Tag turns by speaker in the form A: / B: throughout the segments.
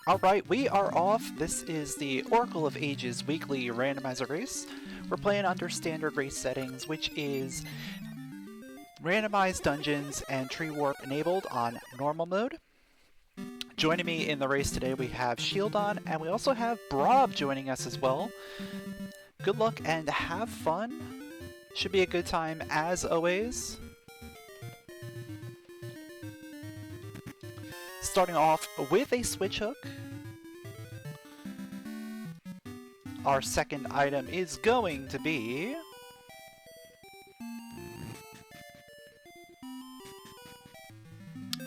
A: Alright, we are off. This is the Oracle of Ages Weekly Randomizer Race. We're playing under standard race settings, which is randomized dungeons and tree warp enabled on normal mode. Joining me in the race today we have Shieldon, and we also have Brob joining us as well. Good luck and have fun. Should be a good time as always. Starting off with a switch hook. Our second item is going to be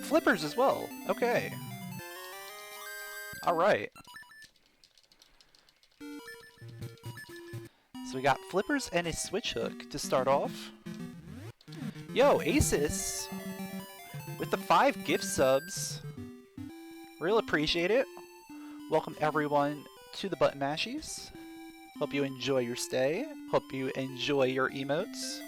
A: flippers as well. Okay. Alright. So we got flippers and a switch hook to start off. Yo, Aces! With the 5 gift subs. Real appreciate it. Welcome everyone to the Button Mashies. Hope you enjoy your stay. Hope you enjoy your emotes.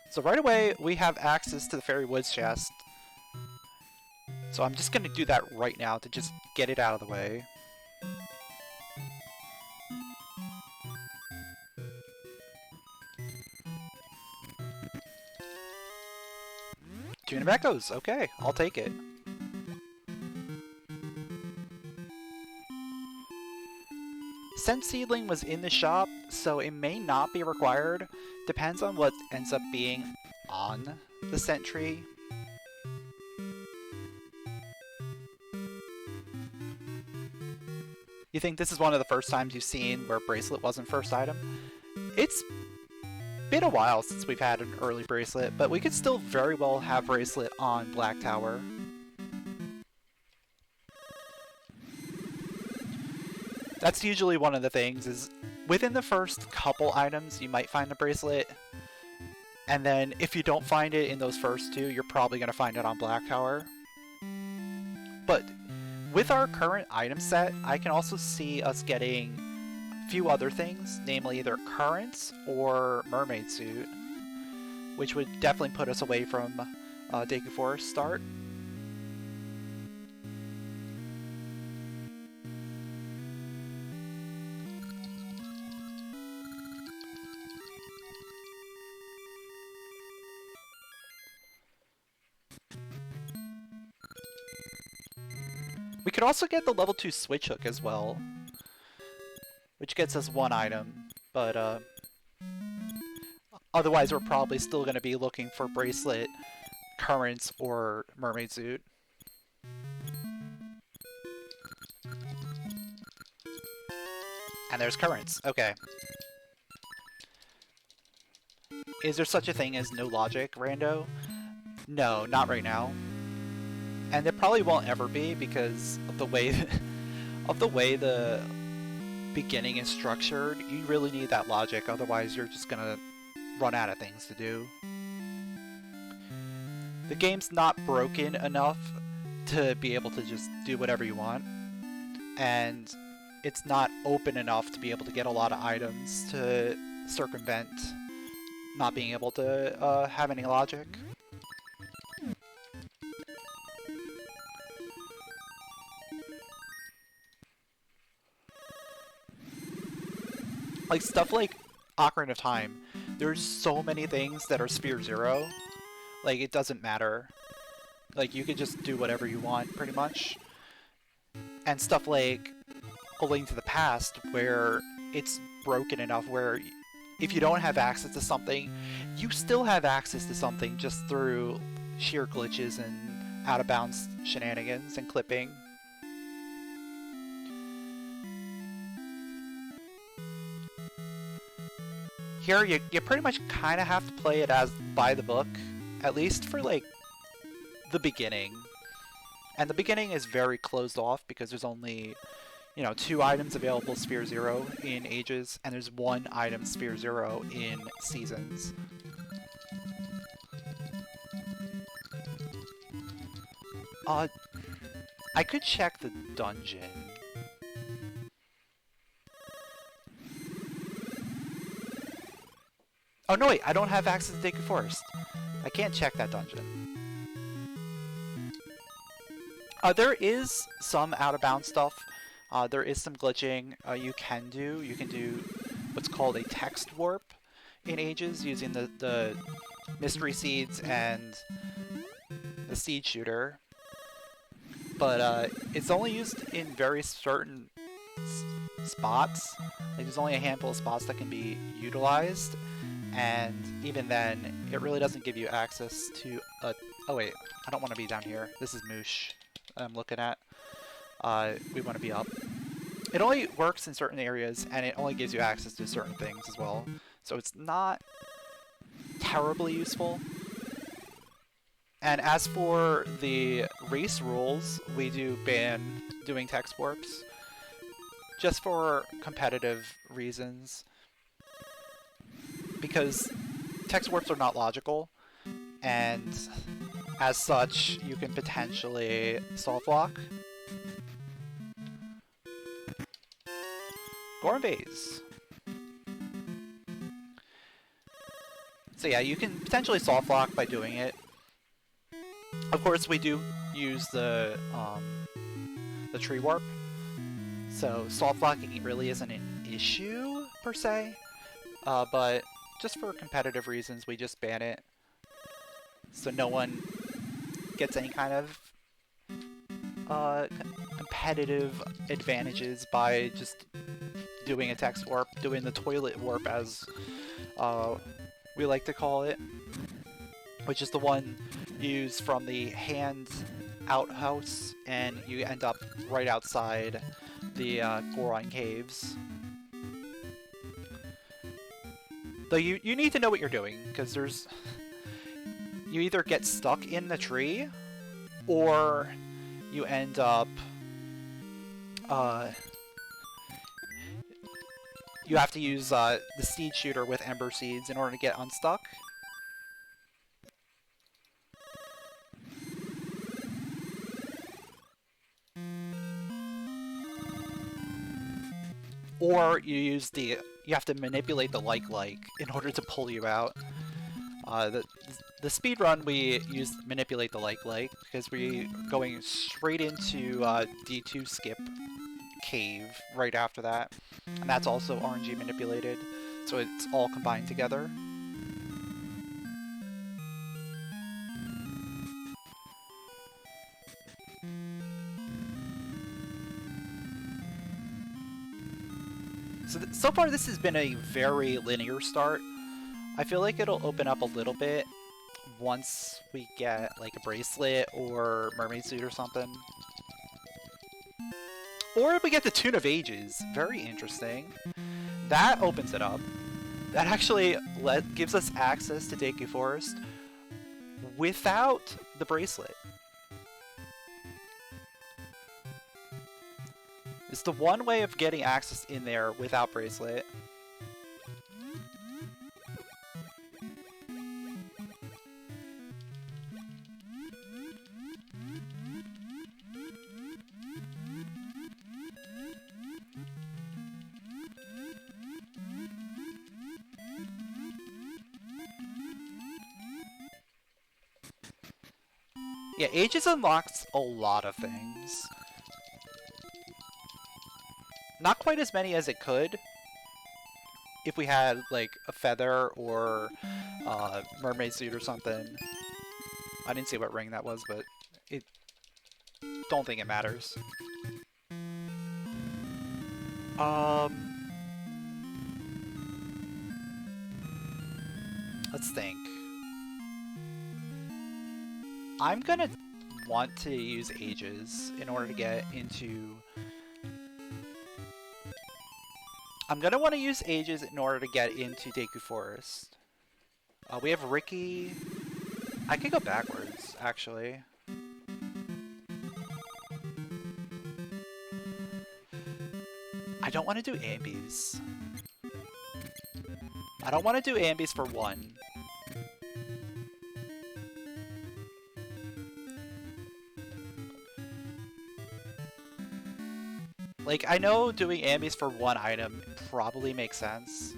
A: So right away, we have access to the Fairy Woods chest. So I'm just going to do that right now to just get it out of the way. Tune of Echoes, okay, I'll take it. Scent Seedling was in the shop, so it may not be required. Depends on what ends up being on the scent tree. You think this is one of the first times you've seen where bracelet wasn't first item? It's been a while since we've had an early bracelet, but we could still very well have bracelet on Black Tower. That's usually one of the things, is within the first couple items you might find the bracelet, and then if you don't find it in those first two, you're probably going to find it on Black Tower. But with our current item set, I can also see us getting a few other things, namely either currents or mermaid suit, which would definitely put us away from Deku Forest start. We could also get the level 2 switch hook as well, which gets us one item, but otherwise we're probably still going to be looking for bracelet, currents, or mermaid suit. And there's currents, okay. Is there such a thing as no logic, Rando? No, not right now. And there probably won't ever be because of the way the beginning is structured. You really need that logic, otherwise you're just gonna run out of things to do. The game's not broken enough to be able to just do whatever you want, and it's not open enough to be able to get a lot of items to circumvent not being able to have any logic. Like, stuff like Ocarina of Time, there's so many things that are Sphere Zero, like, it doesn't matter. Like, you can just do whatever you want, pretty much. And stuff like A Link to the Past, where it's broken enough where if you don't have access to something, you still have access to something just through sheer glitches and out-of-bounds shenanigans and clipping. Here, you pretty much kind of have to play it as by the book, at least for, like, the beginning. And the beginning is very closed off because there's only, you know, 2 items available Sphere Zero in Ages, and there's 1 item Sphere Zero in Seasons. I could check the dungeon. Oh no, wait, I don't have access to Deku Forest. I can't check that dungeon. There is some out-of-bounds stuff. There is some glitching you can do. You can do what's called a text warp in Ages using the mystery seeds and the seed shooter. But it's only used in very certain spots. Like, there's only a handful of spots that can be utilized. And even then, it really doesn't give you access to a... Oh wait, I don't want to be down here. This is Moosh I'm looking at. We want to be up. It only works in certain areas, and it only gives you access to certain things as well. So it's not terribly useful. And as for the race rules, we do ban doing text warps. Just for competitive reasons. Because text warps are not logical, and as such, you can potentially soft lock. Gourmet. So yeah, you can potentially soft lock by doing it. Of course, we do use the tree warp, so soft locking really isn't an issue per se, but just for competitive reasons, we just ban it, so no one gets any kind of competitive advantages by just doing a text warp, doing the toilet warp as we like to call it, which is the one used from the hand outhouse, and you end up right outside the Goron caves. Though you need to know what you're doing, because there's... You either get stuck in the tree, or you end up... you have to use the seed shooter with ember seeds in order to get unstuck. Or you use the... You have to manipulate the like in order to pull you out. The speed run we use manipulate the like because we're going straight into D2 skip cave right after that, and that's also RNG manipulated, so it's all combined together. So far this has been a very linear start. I feel like it'll open up a little bit once we get like a bracelet or mermaid suit or something. Or if we get the Tune of Ages. Very interesting. That opens it up. That actually gives us access to Deku Forest without the bracelet. It's the one way of getting access in there without bracelet. Yeah, Ages unlocks a lot of things. Not quite as many as it could if we had like a feather or mermaid suit or something. I didn't see what ring that was, but don't think it matters. Let's think. I'm gonna want to use Ages in order to get into... I'm gonna want to use Ages in order to get into Deku Forest. We have Ricky. I could go backwards, actually. I don't want to do ambies. I don't want to do ambies for one. Like, I know doing ambies for one item probably makes sense.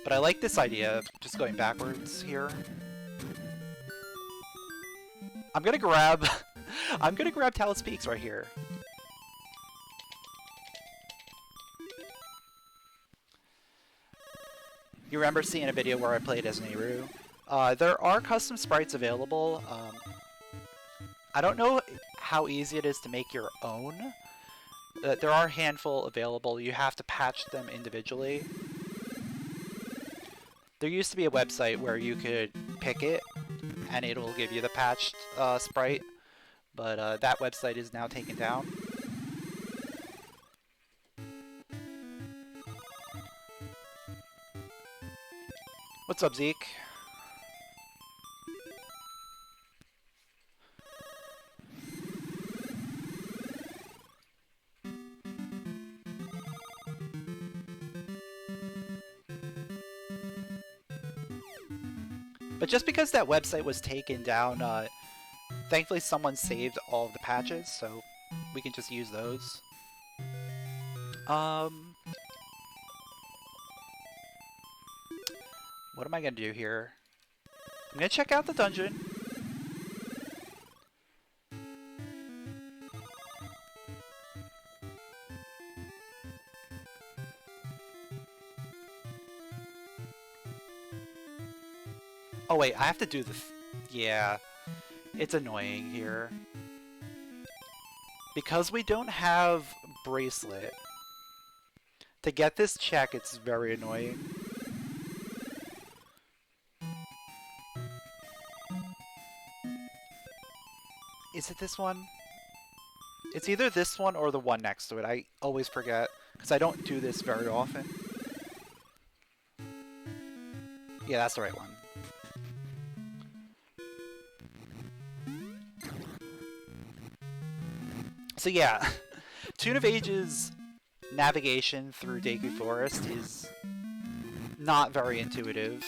A: But I like this idea of just going backwards here. I'm gonna grab... I'm gonna grab Talus Peaks right here. You remember seeing a video where I played as Nehru? There are custom sprites available. I don't know how easy it is to make your own. There are a handful available. You have to patch them individually. There used to be a website where you could pick it and it'll give you the patched sprite, but that website is now taken down. What's up, Zeke? But just because that website was taken down, thankfully someone saved all of the patches, so we can just use those. What am I gonna do here? I'm gonna check out the dungeon. Oh wait, I have to do the... Yeah, it's annoying here. Because we don't have bracelet, to get this check, it's very annoying. Is it this one? It's either this one or the one next to it. I always forget, because I don't do this very often. Yeah, that's the right one. So yeah, Tune of Ages navigation through Deku Forest is not very intuitive.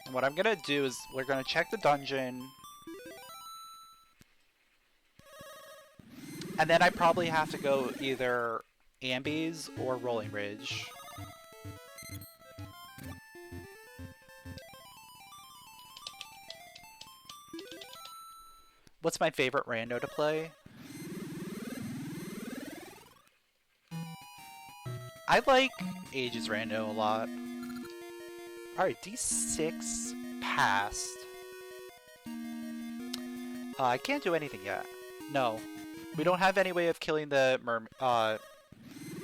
A: And what I'm gonna do is we're gonna check the dungeon. And then I probably have to go either Ambies or Rolling Ridge. What's my favorite rando to play? I like Ages Rando a lot. Alright, D6 passed. I can't do anything yet. No. We don't have any way of killing the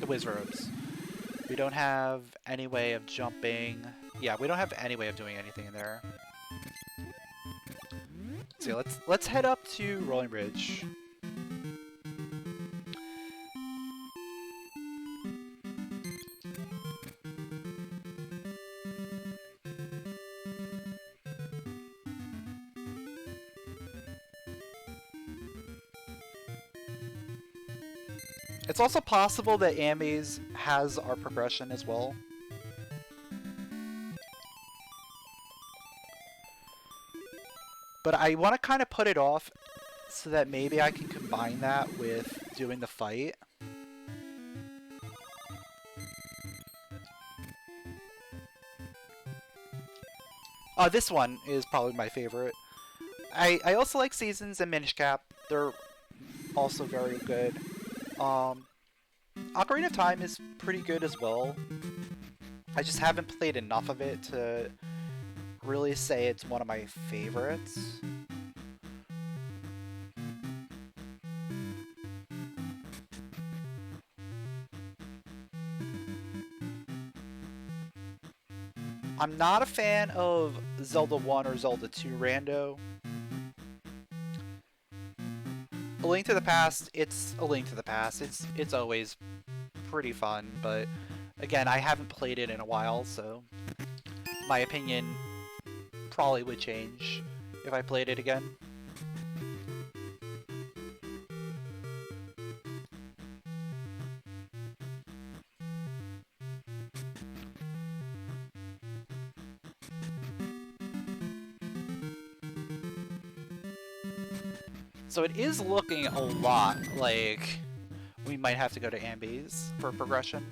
A: Wizrobes. We don't have any way of jumping. Yeah, we don't have any way of doing anything in there. So let's head up to Rolling Ridge. It's also possible that Ambies has our progression as well. But I want to kind of put it off so that maybe I can combine that with doing the fight. This one is probably my favorite. I also like Seasons and Minish Cap. They're also very good. Ocarina of Time is pretty good as well. I just haven't played enough of it to really say it's one of my favorites. I'm not a fan of Zelda 1 or Zelda 2 rando. A Link to the Past, it's A Link to the Past. It's always pretty fun, but again, I haven't played it in a while, so my opinion probably would change if I played it again. So it is looking a lot like we might have to go to Ambies for progression.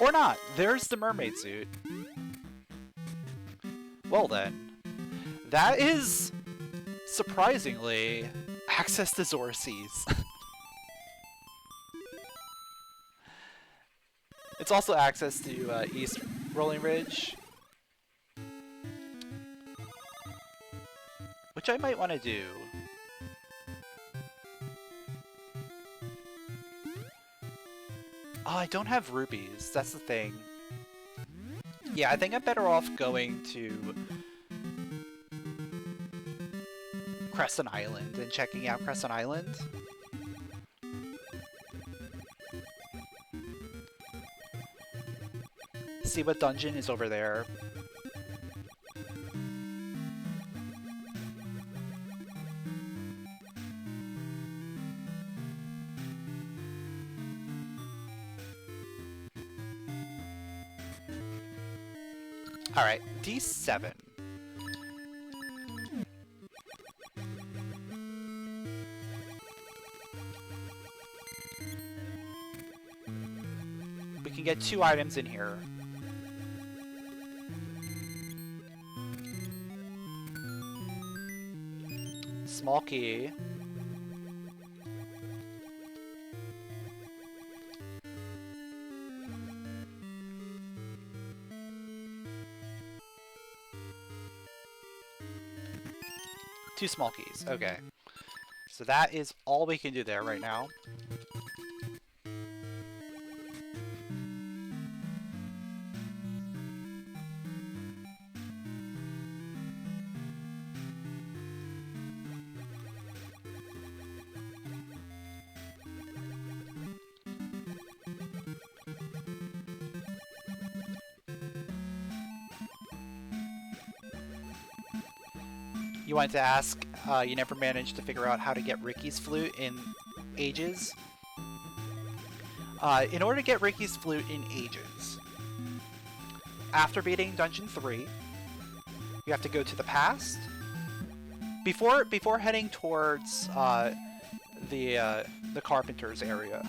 A: Or not. There's the mermaid suit. Well then. That is, surprisingly, access to Zora Seas. It's also access to East Rolling Ridge. Which I might want to do. Oh, I don't have rupees. That's the thing. Yeah, I think I'm better off going to Crescent Island and checking out Crescent Island. See what dungeon is over there. Alright, D7. We can get 2 items in here. Small key. Two small keys, okay. So that is all we can do there right now. You wanted to ask, you never managed to figure out how to get Ricky's flute in Ages? In order to get Ricky's flute in Ages, after beating Dungeon 3, you have to go to the past. Before heading towards the Carpenter's area,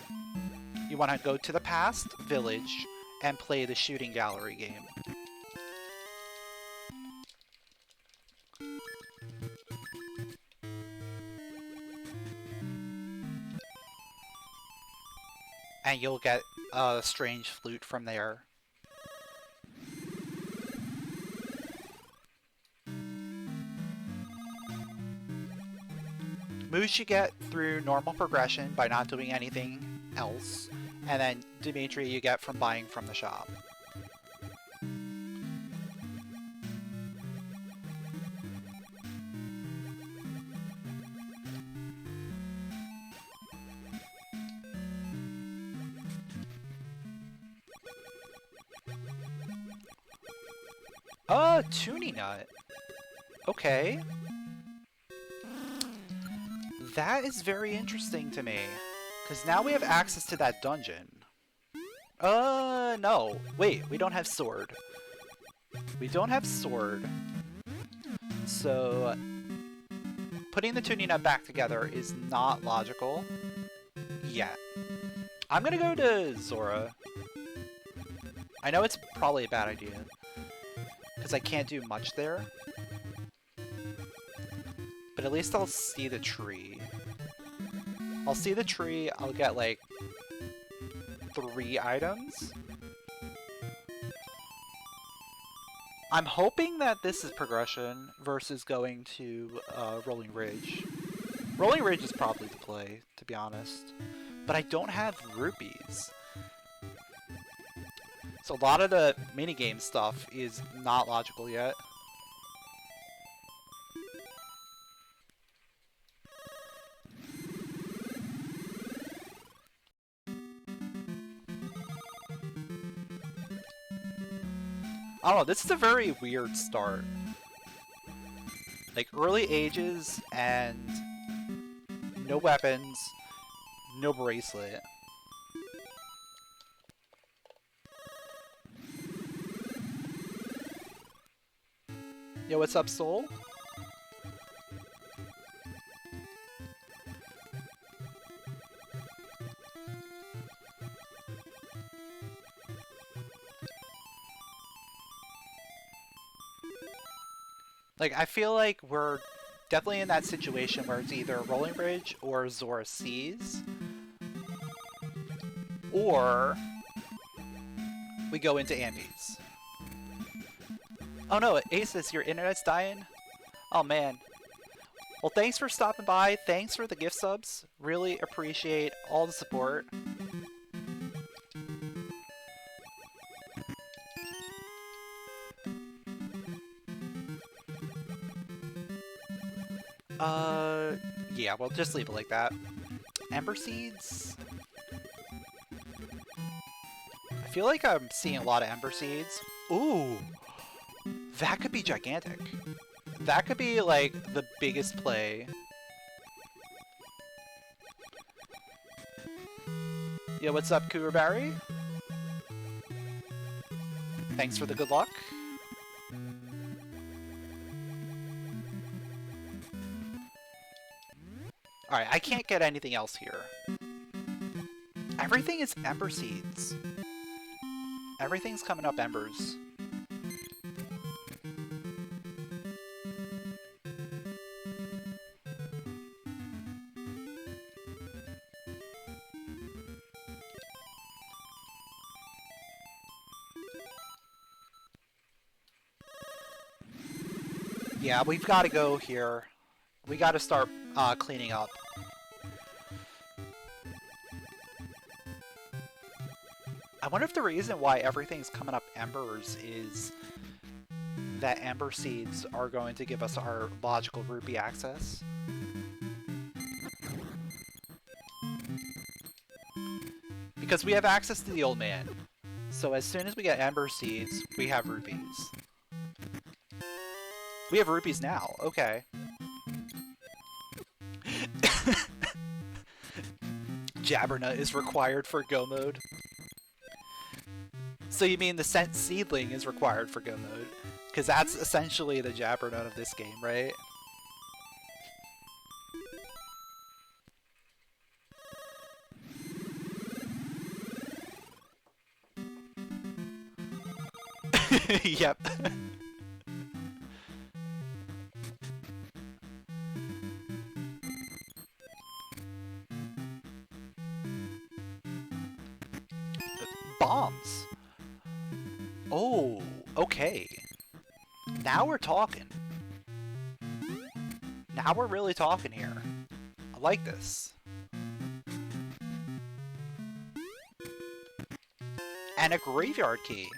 A: you want to go to the past village and play the shooting gallery game. And you'll get a strange flute from there. Moves you get through normal progression by not doing anything else, and then Dimitri you get from buying from the shop. Tuning nut. Okay. That is very interesting to me. Because now we have access to that dungeon. No. Wait, we don't have sword. We don't have sword. So, putting the tuning nut back together is not logical yet. I'm gonna go to Zora. I know it's probably a bad idea, because I can't do much there. But at least I'll see the tree. I'll see the tree, I'll get like 3 items. I'm hoping that this is progression versus going to Rolling Ridge. Rolling Ridge is probably the play, to be honest. But I don't have rupees. So a lot of the minigame stuff is not logical yet. I don't know, this is a very weird start. Like, early Ages and no weapons, no bracelet. Yo, what's up, Soul? Like, I feel like we're definitely in that situation where it's either Rolling Bridge or Zora Seas, or we go into Andes. Oh no, Aces, your internet's dying? Oh man. Well, thanks for stopping by. Thanks for the gift subs. Really appreciate all the support. Yeah, we'll just leave it like that. Ember Seeds? I feel like I'm seeing a lot of Ember Seeds. Ooh! That could be gigantic. That could be, like, the biggest play. Yo, what's up, Kurubarry? Thanks for the good luck. Alright, I can't get anything else here. Everything is Ember Seeds. Everything's coming up embers. Yeah, we've got to go here. We got to start cleaning up. I wonder if the reason why everything's coming up embers is that Ember Seeds are going to give us our logical rupee access. Because we have access to the old man. So as soon as we get Ember Seeds, we have rupees. We have rupees now, okay. Jabbernut is required for Go mode. So you mean the Scent Seedling is required for Go mode? Because that's essentially the Jabbernut of this game, right? Yep. Bombs. Oh, okay. Now we're talking. Now we're really talking here. I like this. And a graveyard key.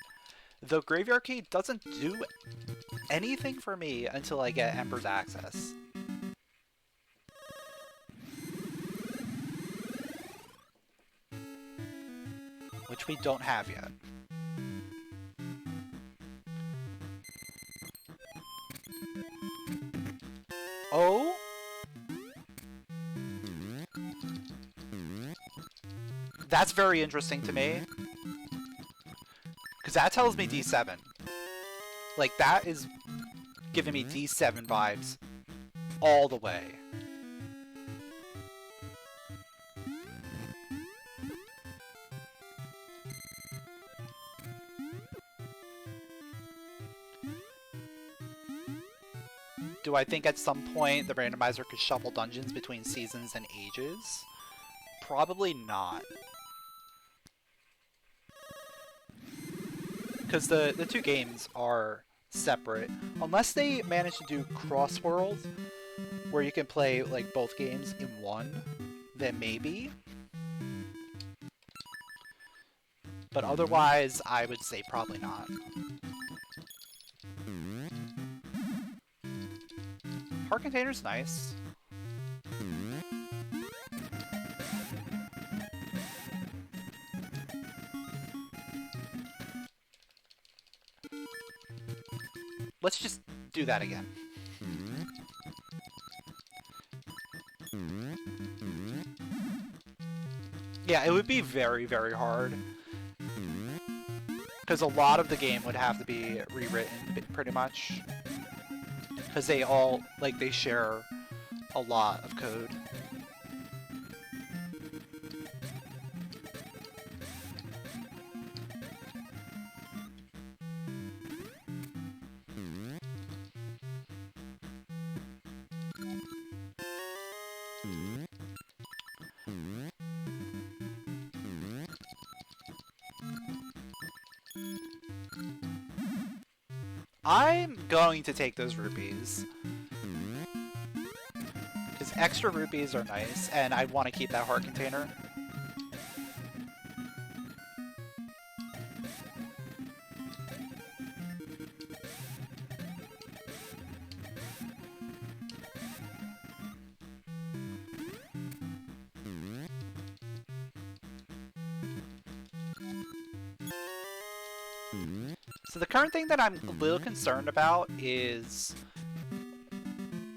A: The graveyard key doesn't do anything for me until I get Ember's access. Which we don't have yet. Oh? That's very interesting to me. Because that tells me D7. Like, that is giving me D7 vibes all the way. Do I think at some point the randomizer could shuffle dungeons between seasons and ages? Probably not. Because the two games are separate. Unless they manage to do cross-world, where you can play like both games in one, then maybe. But otherwise, I would say probably not. Heart container's nice. Let's just do that again. Yeah, it would be very, very hard. Because a lot of the game would have to be rewritten, pretty much. Because they all, like, they share a lot of code. I'm going to take those rupees. Because extra rupees are nice, and I want to keep that heart container. So the current thing that I'm a little concerned about is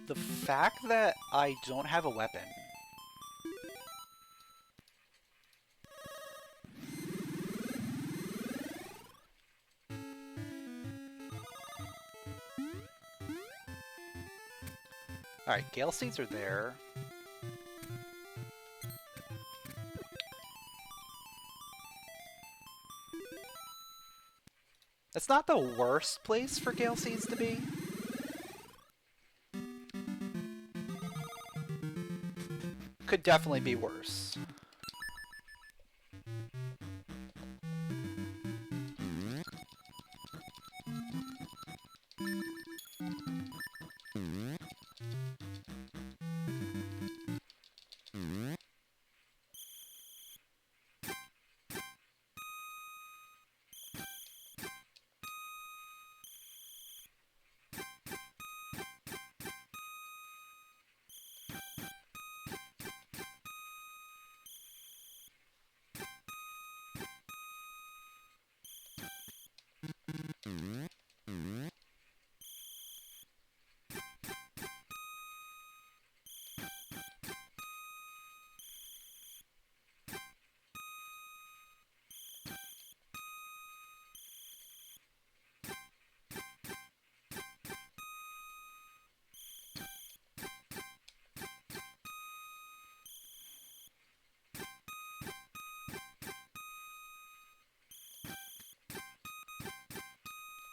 A: the fact that I don't have a weapon. Alright, Gale Seeds are there. It's not the worst place for Gale Seeds to be. Could definitely be worse.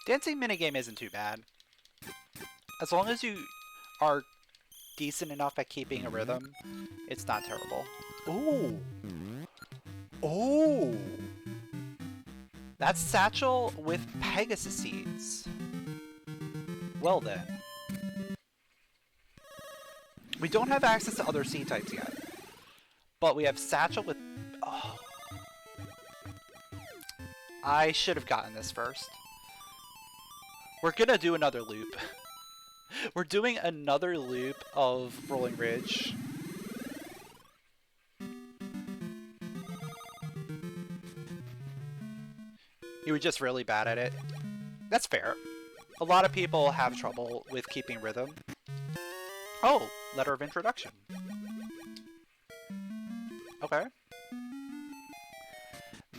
A: Dancing minigame isn't too bad. As long as you are decent enough at keeping a rhythm, it's not terrible. Ooh! Oh! That's Satchel with Pegasus Seeds. Well then. We don't have access to other seed types yet. But we have Satchel with... Oh. I should have gotten this first. We're gonna do another loop. We're doing another loop of Rolling Ridge. You were just really bad at it. That's fair. A lot of people have trouble with keeping rhythm. Oh, letter of introduction. Okay.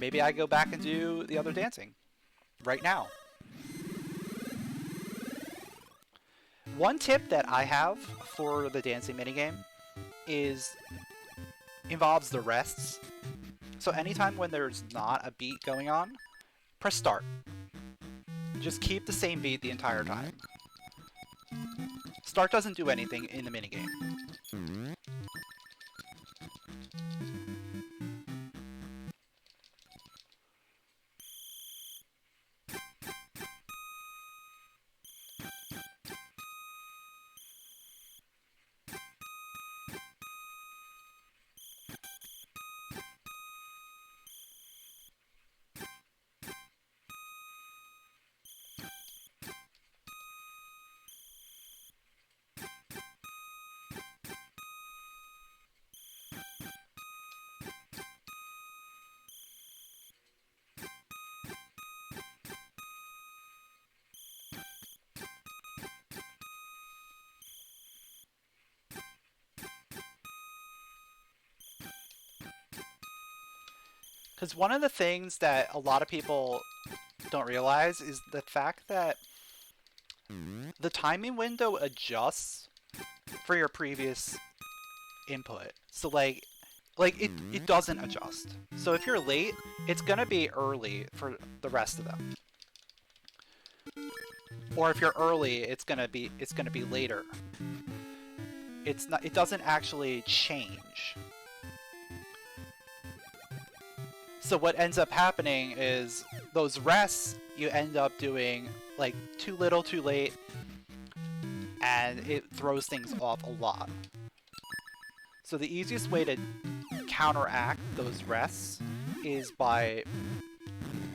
A: Maybe I go back and do the other dancing. Right now. One tip that I have for the dancing minigame involves the rests. So anytime when there's not a beat going on, press start. Just keep the same beat the entire time. Start doesn't do anything in the minigame. Because one of the things that a lot of people don't realize is the fact that the timing window adjusts for your previous input. So like it doesn't adjust. So if you're late, it's gonna be early for the rest of them. Or if you're early, it's gonna be later. It doesn't actually change. So what ends up happening is those rests, you end up doing like too little, too late, and it throws things off a lot. So the easiest way to counteract those rests is by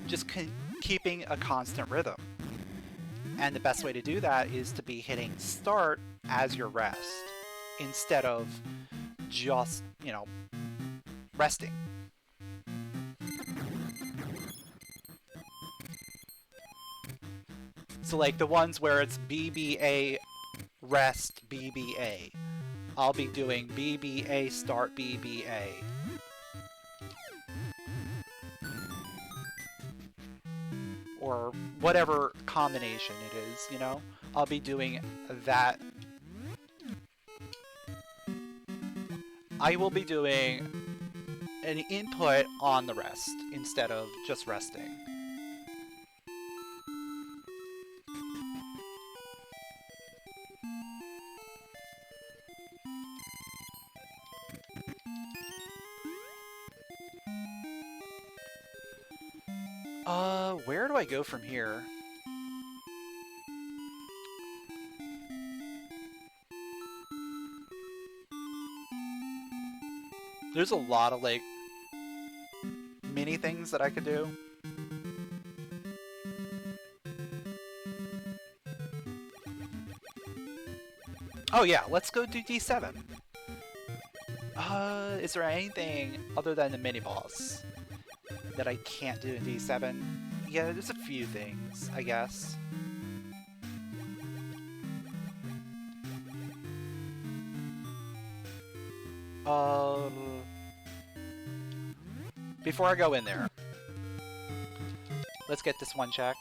A: just keeping a constant rhythm. And the best way to do that is to be hitting start as your rest instead of just, you know, resting. So like the ones where it's BBA rest BBA, I'll be doing BBA start BBA. Or whatever combination it is, you know? I'll be doing that. I will be doing an input on the rest instead of just resting. Where do I go from here? There's a lot of, like, mini things that I could do. Oh yeah, let's go do D7. Is there anything other than the mini-boss that I can't do in D7? Yeah, there's a few things, I guess. Before I go in there, let's get this one check.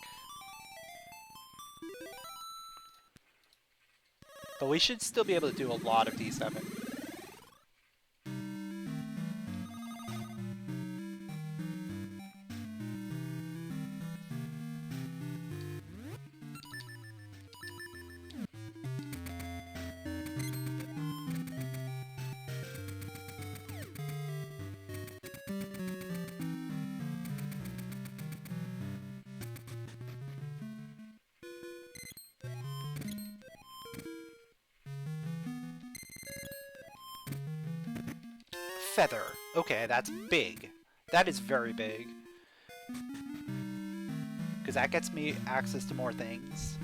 A: But we should still be able to do a lot of D7. Feather. Okay, that's big. That is very big. Because that gets me access to more things.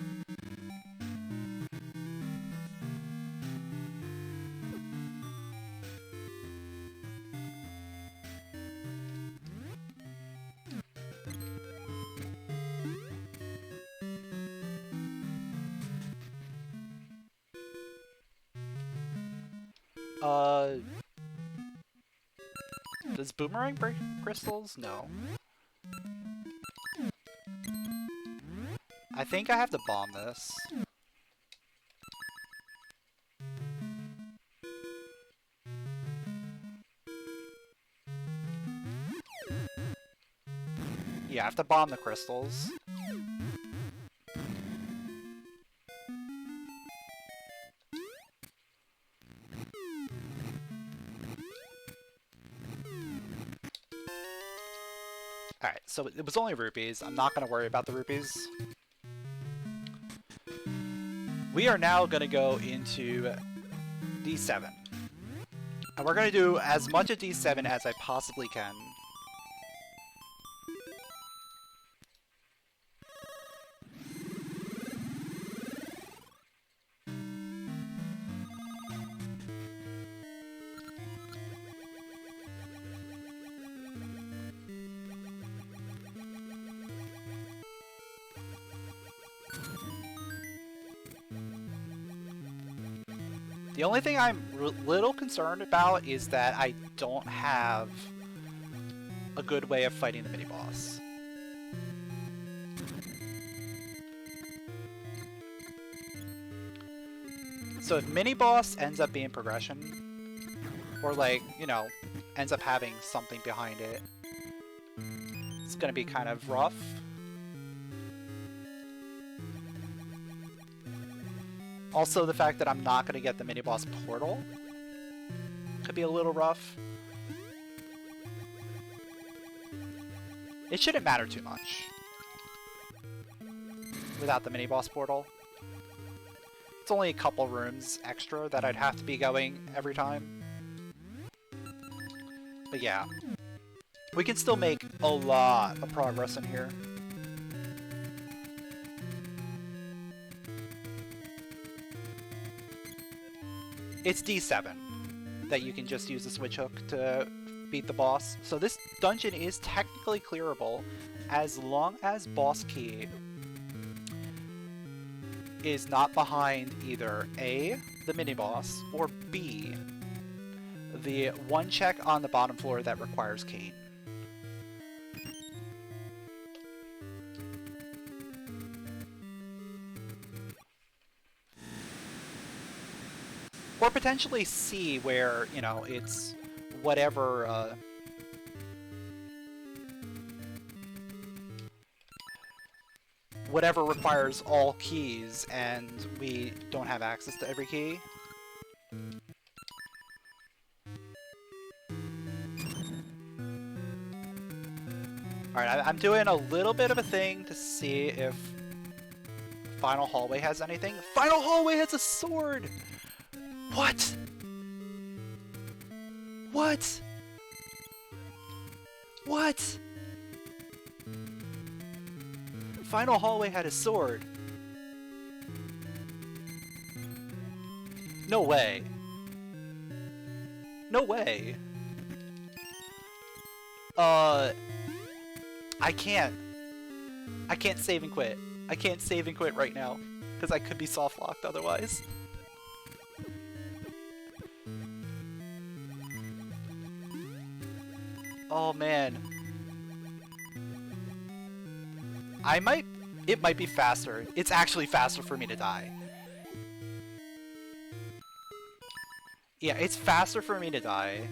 A: Does boomerang break crystals? No. I think I have to bomb this. Yeah, I have to bomb the crystals. Alright, so it was only rupees. I'm not going to worry about the rupees. We are now going to go into D7. And we're going to do as much of D7 as I possibly can. The only thing I'm a little concerned about is that I don't have a good way of fighting the mini-boss. So if mini-boss ends up being progression, or like, you know, ends up having something behind it, it's gonna be kind of rough. Also, the fact that I'm not going to get the mini-boss portal could be a little rough. It shouldn't matter too much. without the mini-boss portal. It's only a couple rooms extra that I'd have to be going every time. But yeah, we can still make a lot of progress in here. It's D7 that you can just use the switch hook to beat the boss. So this dungeon is technically clearable as long as boss key is not behind either A, the mini-boss, or B, the one check on the bottom floor that requires Cane. Or potentially C, where, you know, it's whatever, whatever requires all keys, and we don't have access to every key. Alright, I'm doing a little bit of a thing to see if Final Hallway has anything. Final Hallway has a sword! What? What? What? Final Hallway had a sword. No way. No way. I can't save and quit. I can't save and quit right now, because I could be soft locked otherwise. Oh man. It might be faster. It's actually faster for me to die. Yeah, it's faster for me to die.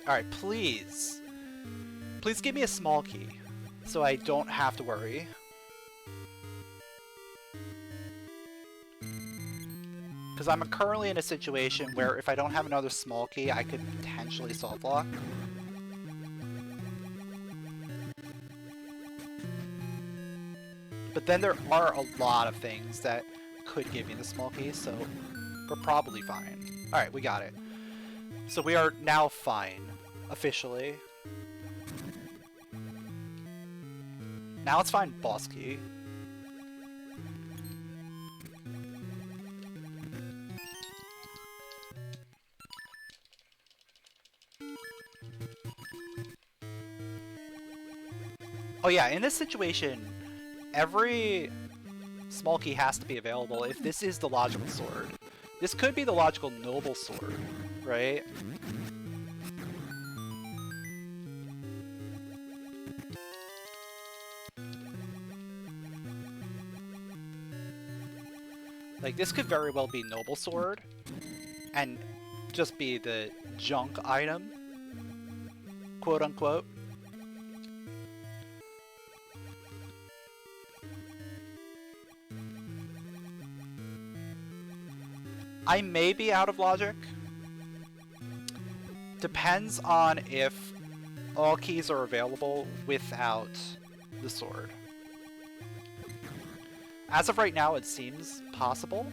A: Alright, please. Please give me a small key, so I don't have to worry. Because I'm currently in a situation where if I don't have another small key, I could potentially soft lock. But then there are a lot of things that could give me the small key, so we're probably fine. Alright, we got it. So we are now fine, officially. Now let's find boss key. Oh yeah, in this situation, every small key has to be available if this is the logical sword. This could be the logical noble sword, right? Like, this could very well be noble sword, and just be the junk item, quote unquote. I may be out of logic. Depends on if all keys are available without the sword. As of right now, it seems possible.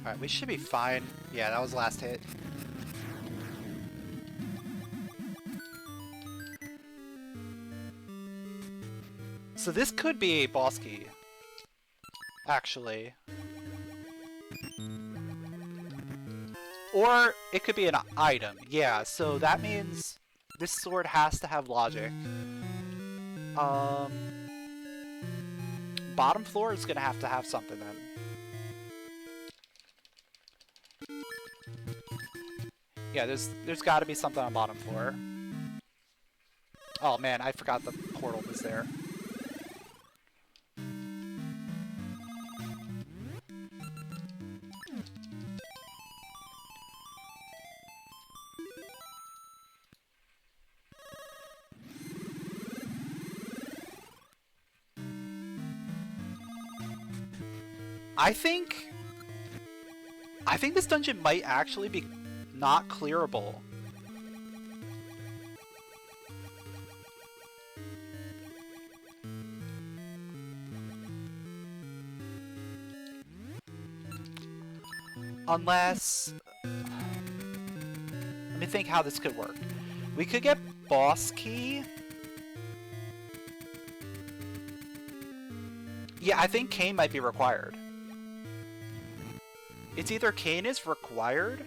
A: Alright, we should be fine. Yeah, that was the last hit. So this could be a boss key, actually. Or it could be an item. Yeah, so that means this sword has to have logic. Bottom floor is gonna have to have something then. Yeah, there's gotta be something on bottom floor. Oh man, I forgot the portal was there. I think this dungeon might actually be not clearable. Unless... Let me think how this could work. We could get boss key. Yeah, I think Cain might be required. It's either Cain is required,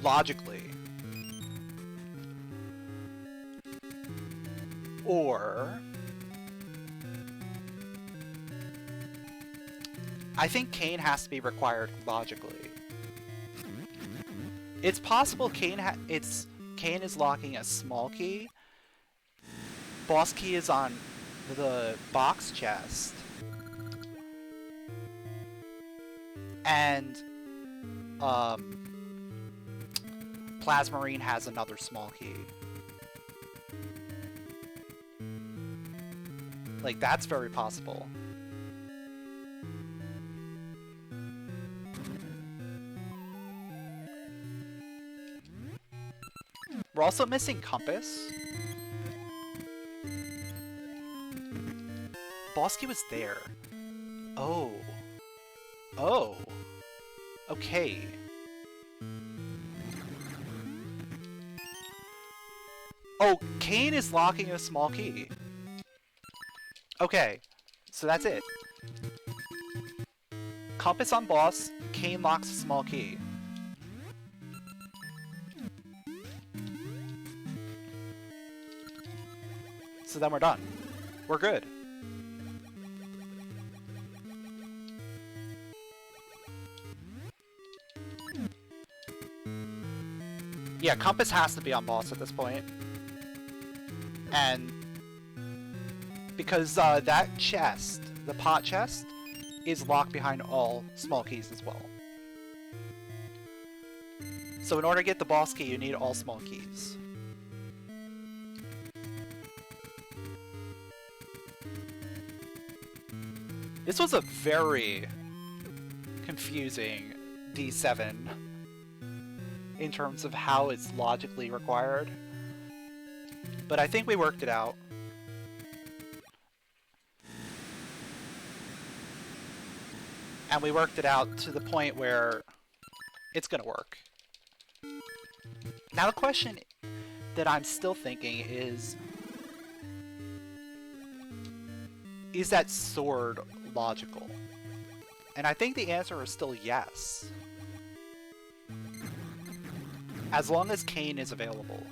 A: logically, or I think Cain has to be required logically. It's possible Cain is locking a small key. Boss key is on the box chest. And Plasmarine has another small key. Like, that's very possible. We're also missing compass. Boss key was there. Oh. Oh. Okay. Oh, Cain is locking a small key. Okay, so that's it. Compass on boss, Cain locks a small key. So then we're done. We're good. Yeah, compass has to be on boss at this point. And because that chest, the pot chest, is locked behind all small keys as well. So in order to get the boss key, you need all small keys. This was a very confusing D7 in terms of how it's logically required. But I think we worked it out. And we worked it out to the point where it's gonna work. Now the question that I'm still thinking is that sword logical? And I think the answer is still yes. As long as Cain is available.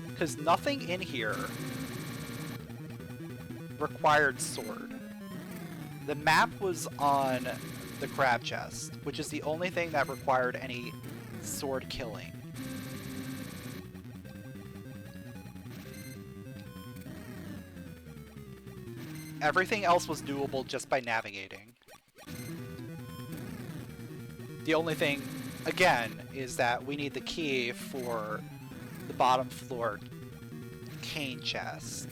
A: Because nothing in here required sword. The map was on the crab chest, which is the only thing that required any sword killing. Everything else was doable just by navigating. The only thing, again, is that we need the key for the bottom floor Cain chest.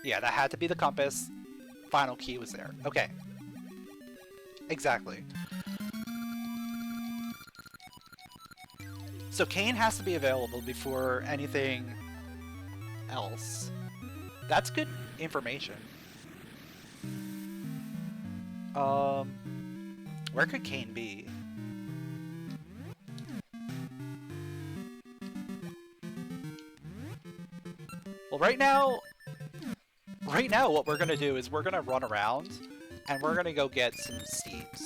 A: Yeah, that had to be the compass. Final key was there. Okay. Exactly. So Cain has to be available before anything else. That's good information. Where could Cain be? Well, right now what we're gonna do is we're gonna run around and we're gonna go get some seeds.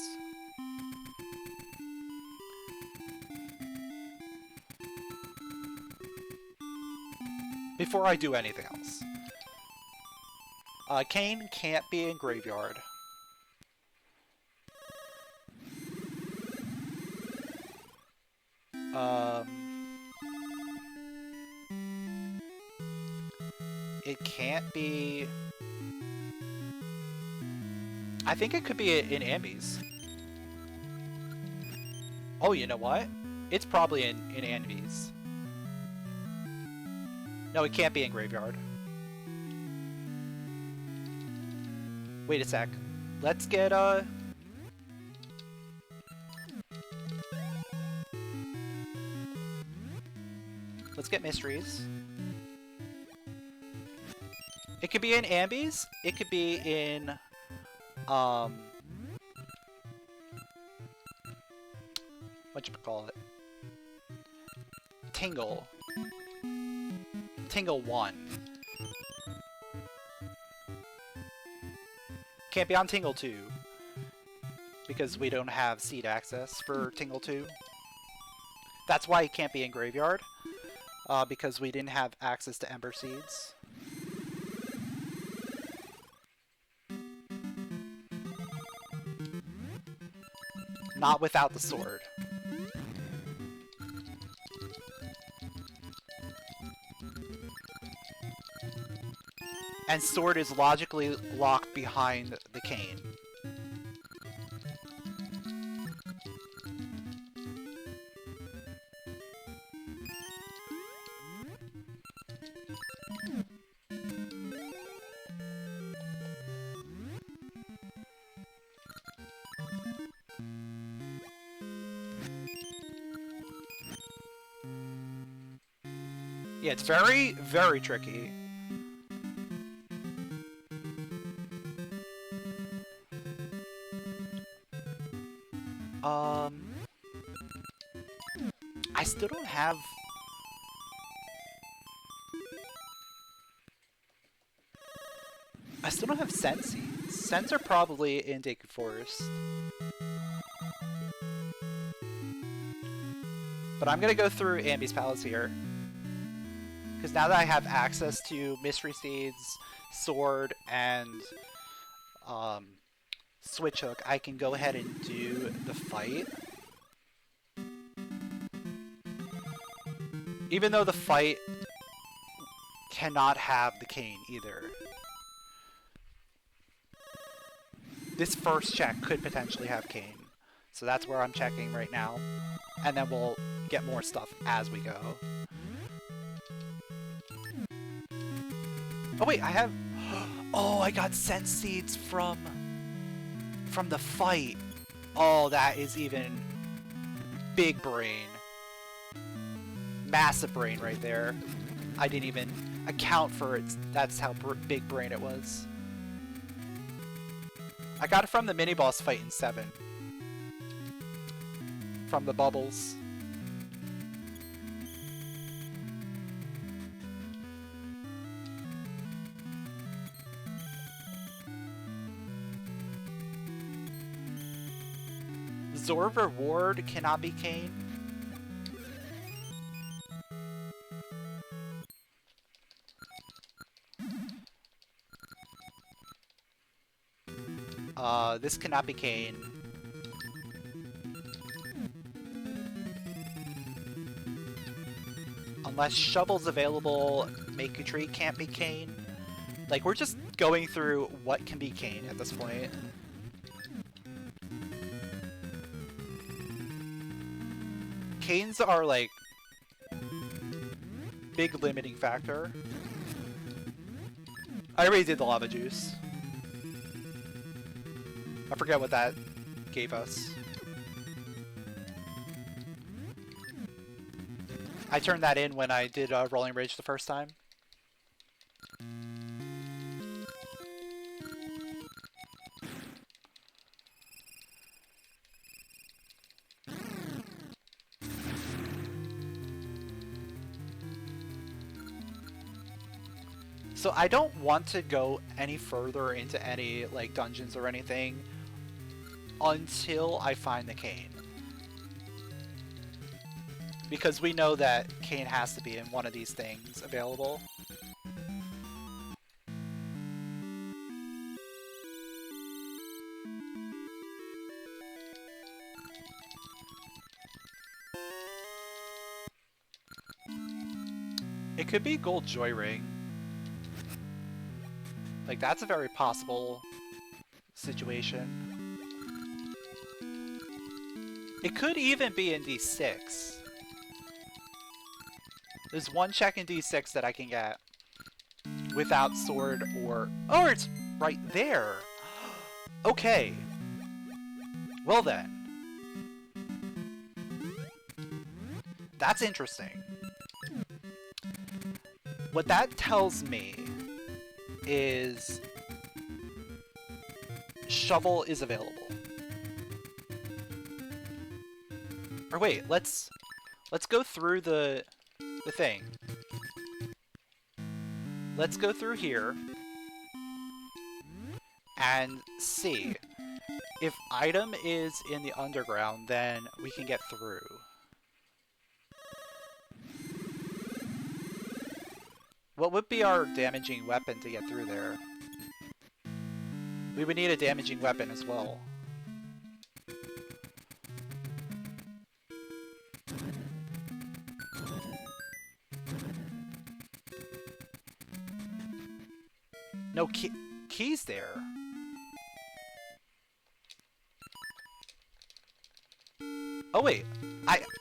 A: Before I do anything else. Cain can't be in graveyard. It can't be... I think it could be in Ambies. Oh, you know what? It's probably in Ambies. No, it can't be in graveyard. Wait a sec. Let's get, let's get mysteries. It could be in Ambies. It could be in, whatchamacallit? Tingle. Tingle 1. Can't be on Tingle 2. Because we don't have seed access for Tingle 2. That's why it can't be in Graveyard. Because we didn't have access to Ember Seeds. Not without the sword. And sword is logically locked behind the cane. Yeah, it's very, very tricky. I still don't have... I still don't have scent seeds. Scents are probably in Deku Forest. But I'm gonna go through Ambi's Palace here. Because now that I have access to Mystery Seeds, Sword, and Switch Hook, I can go ahead and do the fight. Even though the fight cannot have the cane either. This first check could potentially have cane. So that's where I'm checking right now. And then we'll get more stuff as we go. Oh wait, I have... Oh, I got Sense Seeds from the fight. Oh, that is even big brain. Massive brain right there. I didn't even account for it. That's how big brain it was. I got it from the mini-boss fight in 7. From the bubbles. Zorv reward cannot be cane. This cannot be cane. Unless Shovel's available, Make a Tree can't be cane. Like, we're just going through what can be cane at this point. Canes are, like, big limiting factor. I already did the lava juice. I forget what that gave us. I turned that in when I did Rolling Ridge the first time. So I don't want to go any further into any like dungeons or anything until I find the cane. Because we know that cane has to be in one of these things available. It could be gold joy ring. Like, that's a very possible situation. It could even be in D6. There's one check in D6 that I can get without sword or... Oh, it's right there! Okay. Well then. That's interesting. What that tells me is shovel is available. Or wait, let's go through the thing. Let's go through here and see. If item is in the underground, then we can get through. What would be our damaging weapon to get through there? We would need a damaging weapon as well. No keys there. Oh wait,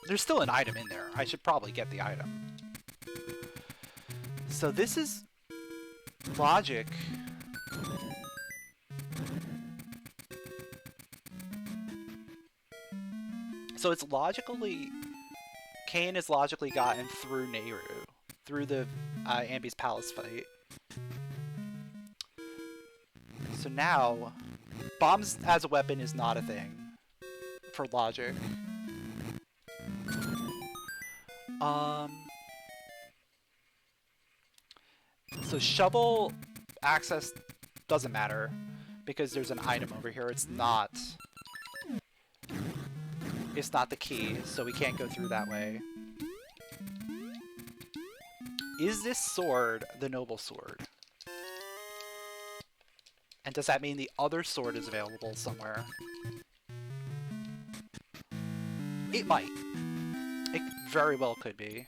A: there's still an item in there. I should probably get the item. So this is logic. So it's logically... Cain is logically gotten through Nehru. Through the Ambi's Palace fight. So now... Bombs as a weapon is not a thing. For logic. So shovel access doesn't matter because there's an item over here. It's not the key, so we can't go through that way. Is this sword the noble sword? And does that mean the other sword is available somewhere? It might. It very well could be.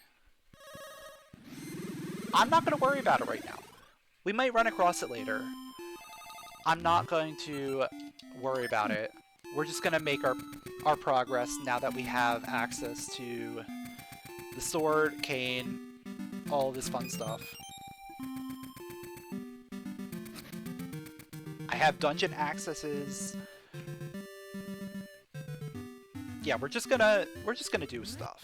A: I'm not going to worry about it right now. We might run across it later. I'm not going to worry about it. We're just going to make our progress now that we have access to the sword, cane, all this fun stuff. I have dungeon accesses. Yeah, we're just gonna do stuff.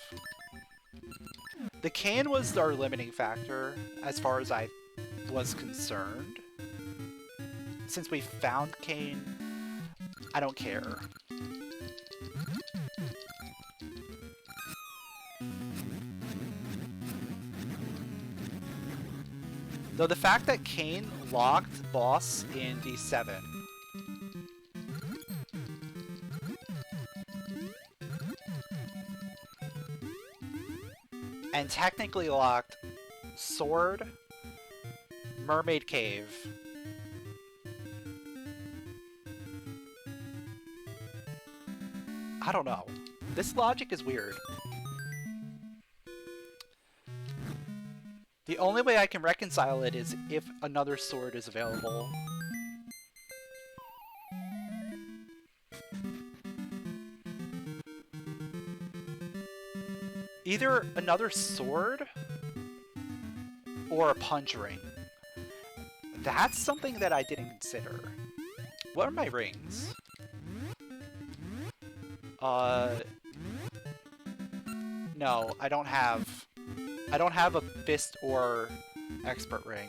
A: The cane was our limiting factor, as far as I was concerned. Since we found cane, I don't care. Though the fact that cane locked boss in D7. And technically locked sword, mermaid cave. I don't know. This logic is weird. The only way I can reconcile it is if another sword is available. Either another sword or a punch ring. That's something that I didn't consider. What are my rings? No, I don't have I don't have a fist or expert ring.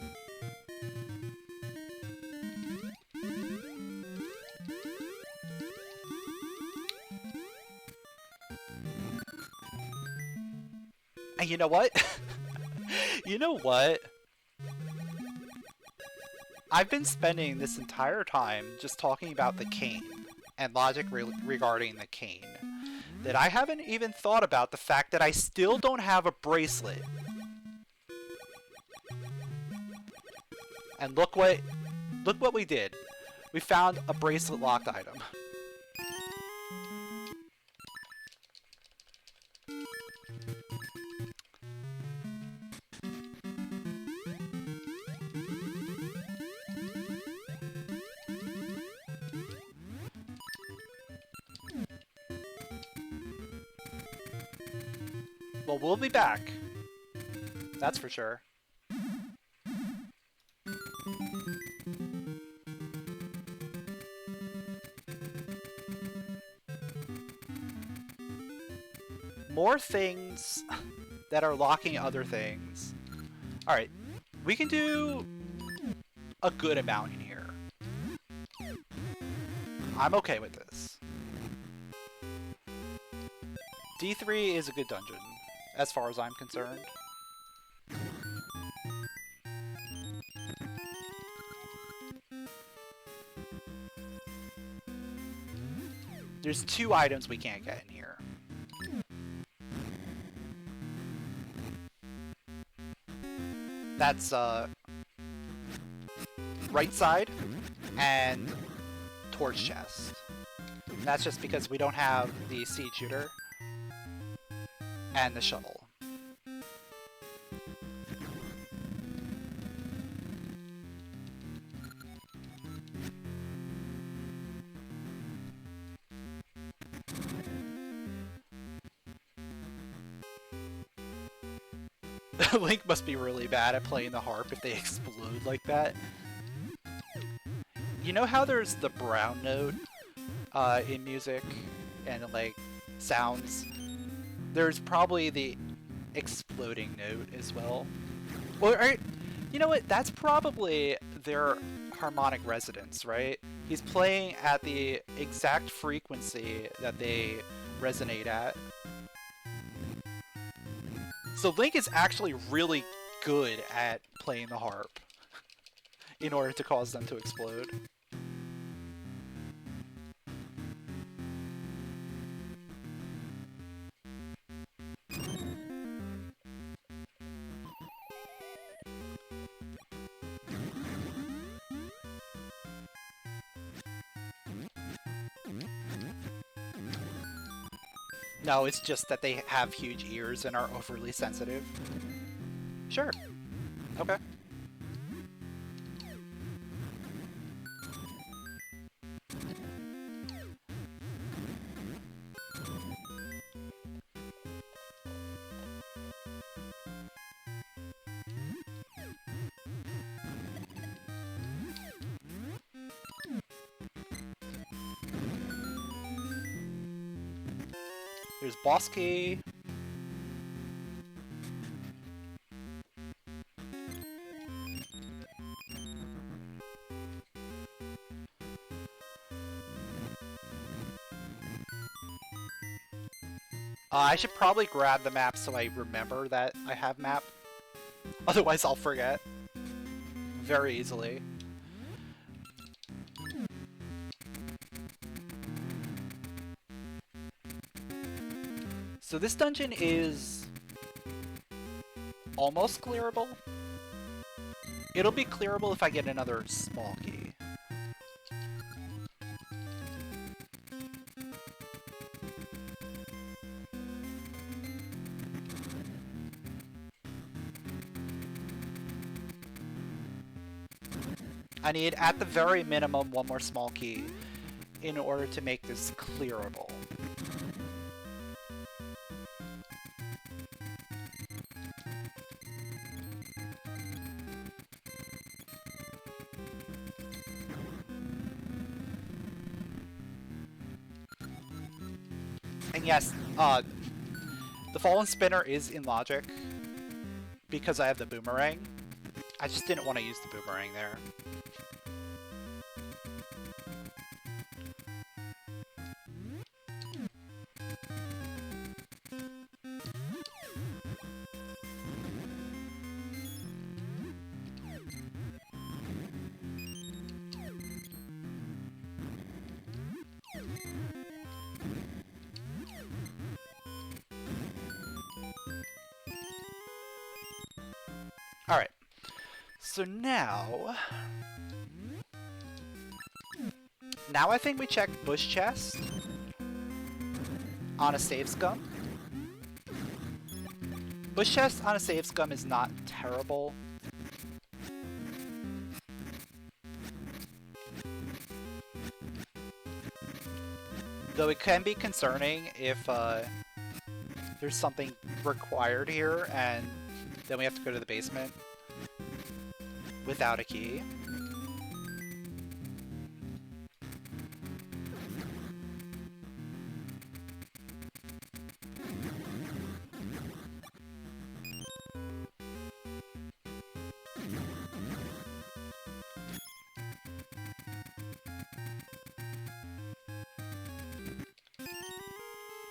A: And you know what? You know what? I've been spending this entire time just talking about the cane and logic regarding the cane, that I haven't even thought about the fact that I still don't have a bracelet. And look what we did. We found a bracelet locked item. Well, we'll be back. That's for sure. More things that are locking other things. Alright, we can do a good amount in here. I'm okay with this. D3 is a good dungeon, as far as I'm concerned. There's 2 items we can't get in here. That's right side and torch chest. That's just because we don't have the seed shooter and the shovel. Link must be really bad at playing the harp if they explode like that. You know how there's the brown note in music and like sounds? There's probably the exploding note as well. Or, you know what? That's probably their harmonic resonance, right? He's playing at the exact frequency that they resonate at. So Link is actually really good at playing the harp in order to cause them to explode. No, it's just that they have huge ears and are overly sensitive. Sure. Okay. There's boss key. I should probably grab the map so I remember that I have map. Otherwise I'll forget very easily. So this dungeon is almost clearable. It'll be clearable if I get another small key. I need, at the very minimum, one more small key in order to make this clearable. And yes, the Fallen Spinner is in logic. because I have the boomerang. I just didn't want to use the boomerang there. Alright, so now I think we check bush chest on a save scum. Bush chest on a save scum is not terrible. Though it can be concerning if there's something required here and then we have to go to the basement without a key.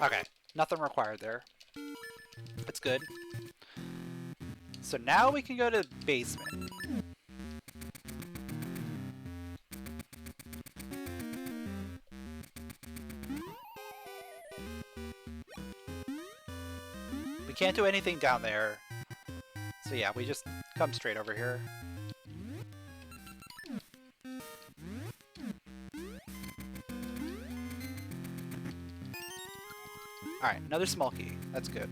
A: Okay, nothing required there. That's good. So now we can go to the basement. We can't do anything down there. So yeah, we just come straight over here. Alright, another small key. That's good.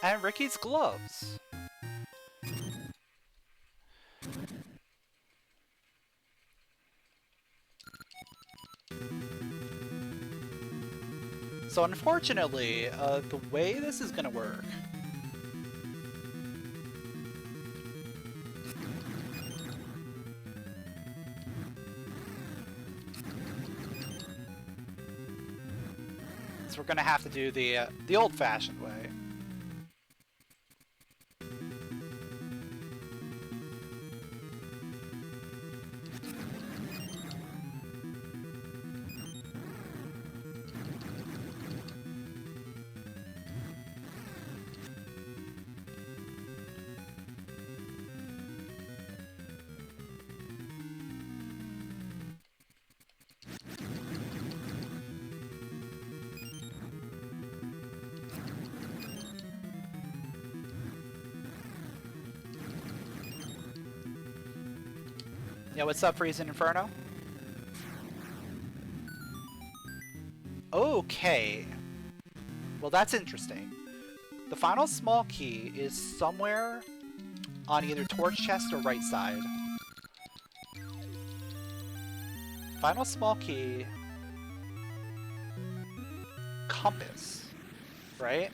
A: And Ricky's gloves. So unfortunately, the way this is gonna work is we're gonna have to do the old-fashioned way. Yeah, what's up, Freezing Inferno? Okay. Well, that's interesting. The final small key is somewhere on either torch chest or right side. Final small key... Compass. Right?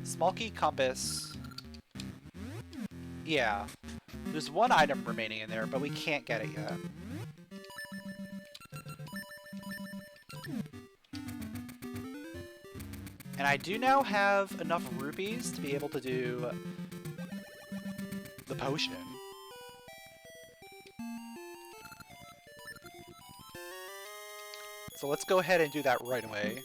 A: Small key compass. Yeah. There's one item remaining in there, but we can't get it yet. And I do now have enough rupees to be able to do the potion. So let's go ahead and do that right away.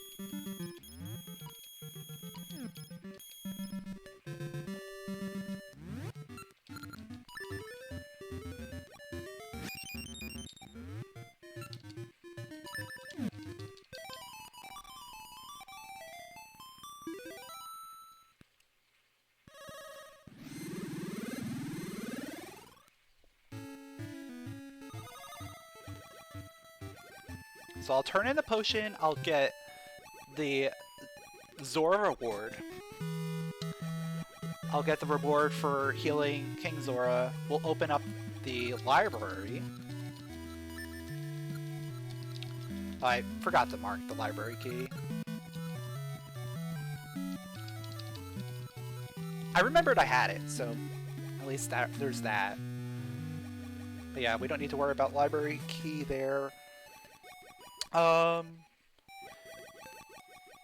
A: So I'll turn in the potion, I'll get the Zora reward. I'll get the reward for healing King Zora. We'll open up the library. I forgot to mark the library key. I remembered I had it, so at least there's that. But yeah, we don't need to worry about library key there.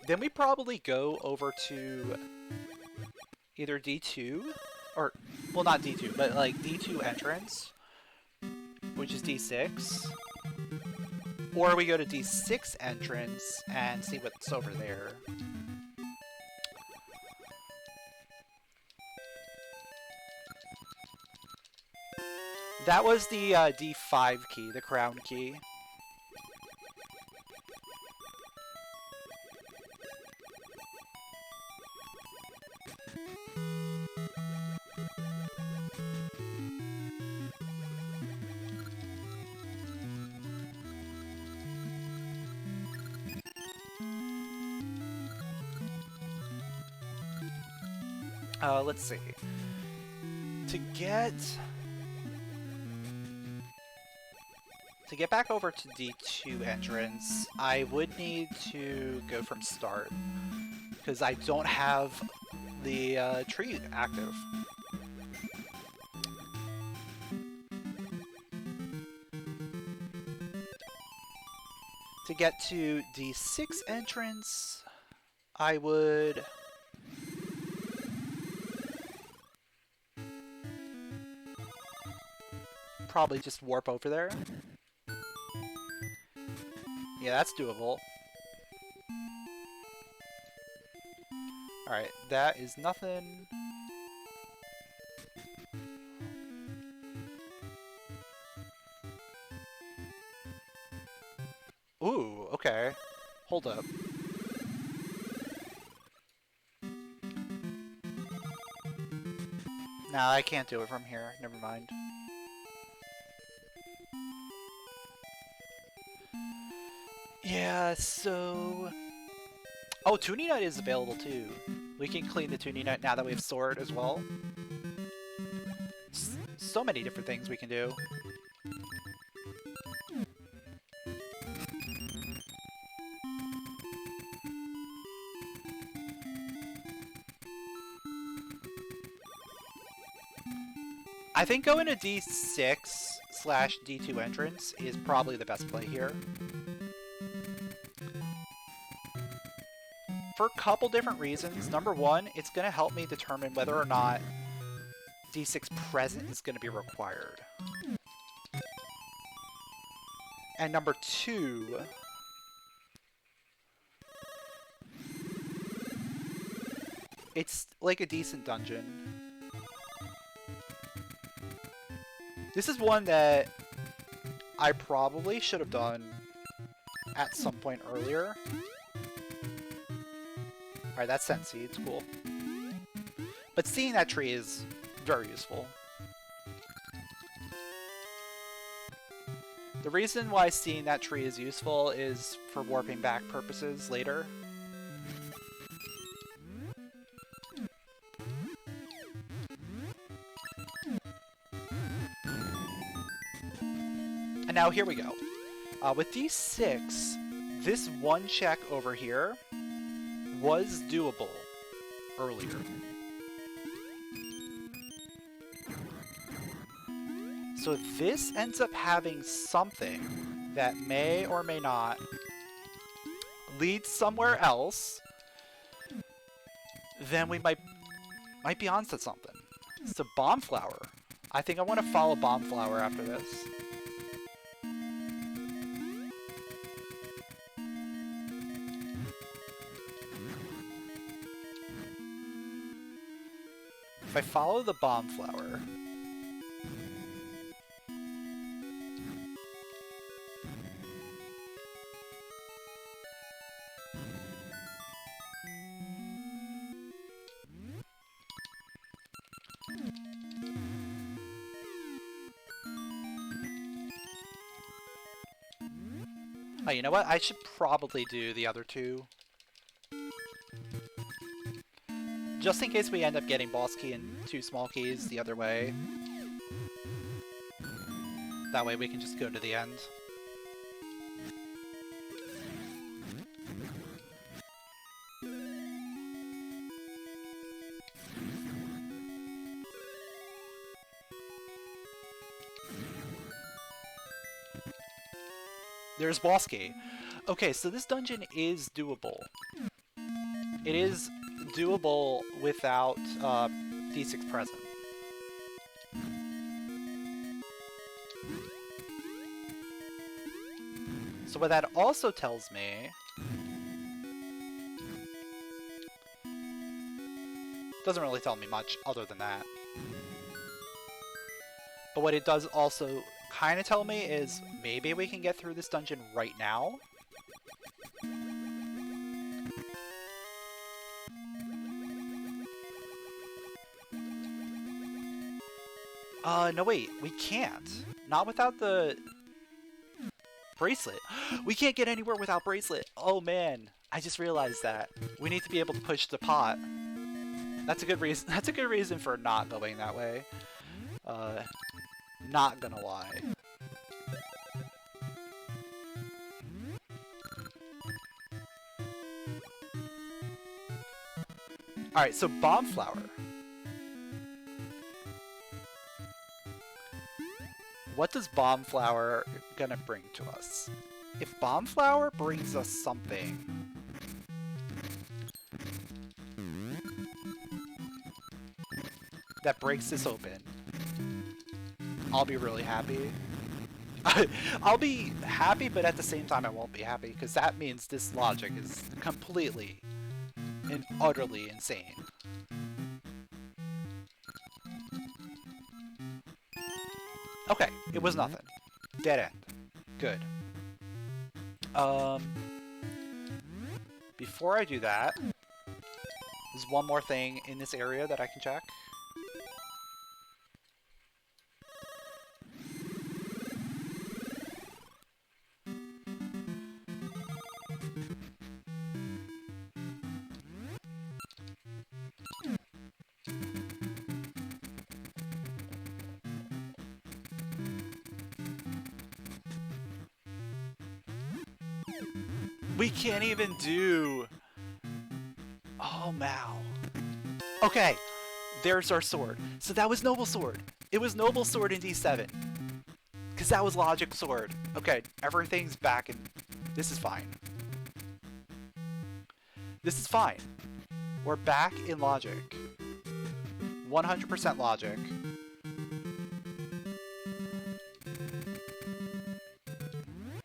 A: Then we probably go over to either D2, or, well, not D2, but like D2 entrance, which is D6. Or we go to D6 entrance and see what's over there. That was the D5 key, the crown key. Let's see. To get back over to D2 entrance, I would need to go from start, because I don't have the tree active. To get to D6 entrance, I would probably just warp over there. Yeah, that's doable. Alright, that is nothing. Ooh, okay. Hold up. Nah, I can't do it from here. Never mind. Yeah, so... Oh, tuning nut is available too. We can clean the tuning nut now that we have sword as well. So many different things we can do. I think going to D6/D2 entrance is probably the best play here. For a couple different reasons. Number one, it's going to help me determine whether or not D6 present is going to be required. And number two, it's like a decent dungeon. This is one that I probably should have done at some point earlier. Alright, that's scent seeds, cool. But seeing that tree is very useful. The reason why seeing that tree is useful is for warping back purposes later. And now here we go. With D6, this one check over here was doable earlier. So this ends up having something that may or may not lead somewhere else. Then we might be onto something. It's a bomb flower. I think I want to follow bomb flower after this. If I follow the bomb flower, oh, you know what? I should probably do the other two. Just in case we end up getting boss key and 2 small keys the other way. That way we can just go to the end. There's boss key. Okay, so this dungeon is doable. It is doable without D6 present. So what that also tells me... doesn't really tell me much other than that. But what it does also kind of tell me is maybe we can get through this dungeon right now. No wait, we can't. Not without the bracelet. We can't get anywhere without bracelet. Oh man, I just realized that. We need to be able to push the pot. That's a good reason. That's a good reason for not going that way. Not gonna lie. Alright, so bomb flower. What does bomb flower gonna bring to us? If bomb flower brings us something... that breaks this open, I'll be really happy. I'll be happy, but at the same time I won't be happy, because that means this logic is completely and utterly insane. Okay, it was nothing. Dead end. Good. Before I do that, there's one more thing in this area that I can check. We can't even do... Oh, Mao. Okay, there's our sword. So that was Noble Sword. It was Noble Sword in D7. Because that was Logic Sword. Okay, everything's back and this is fine. This is fine. We're back in Logic. 100% Logic.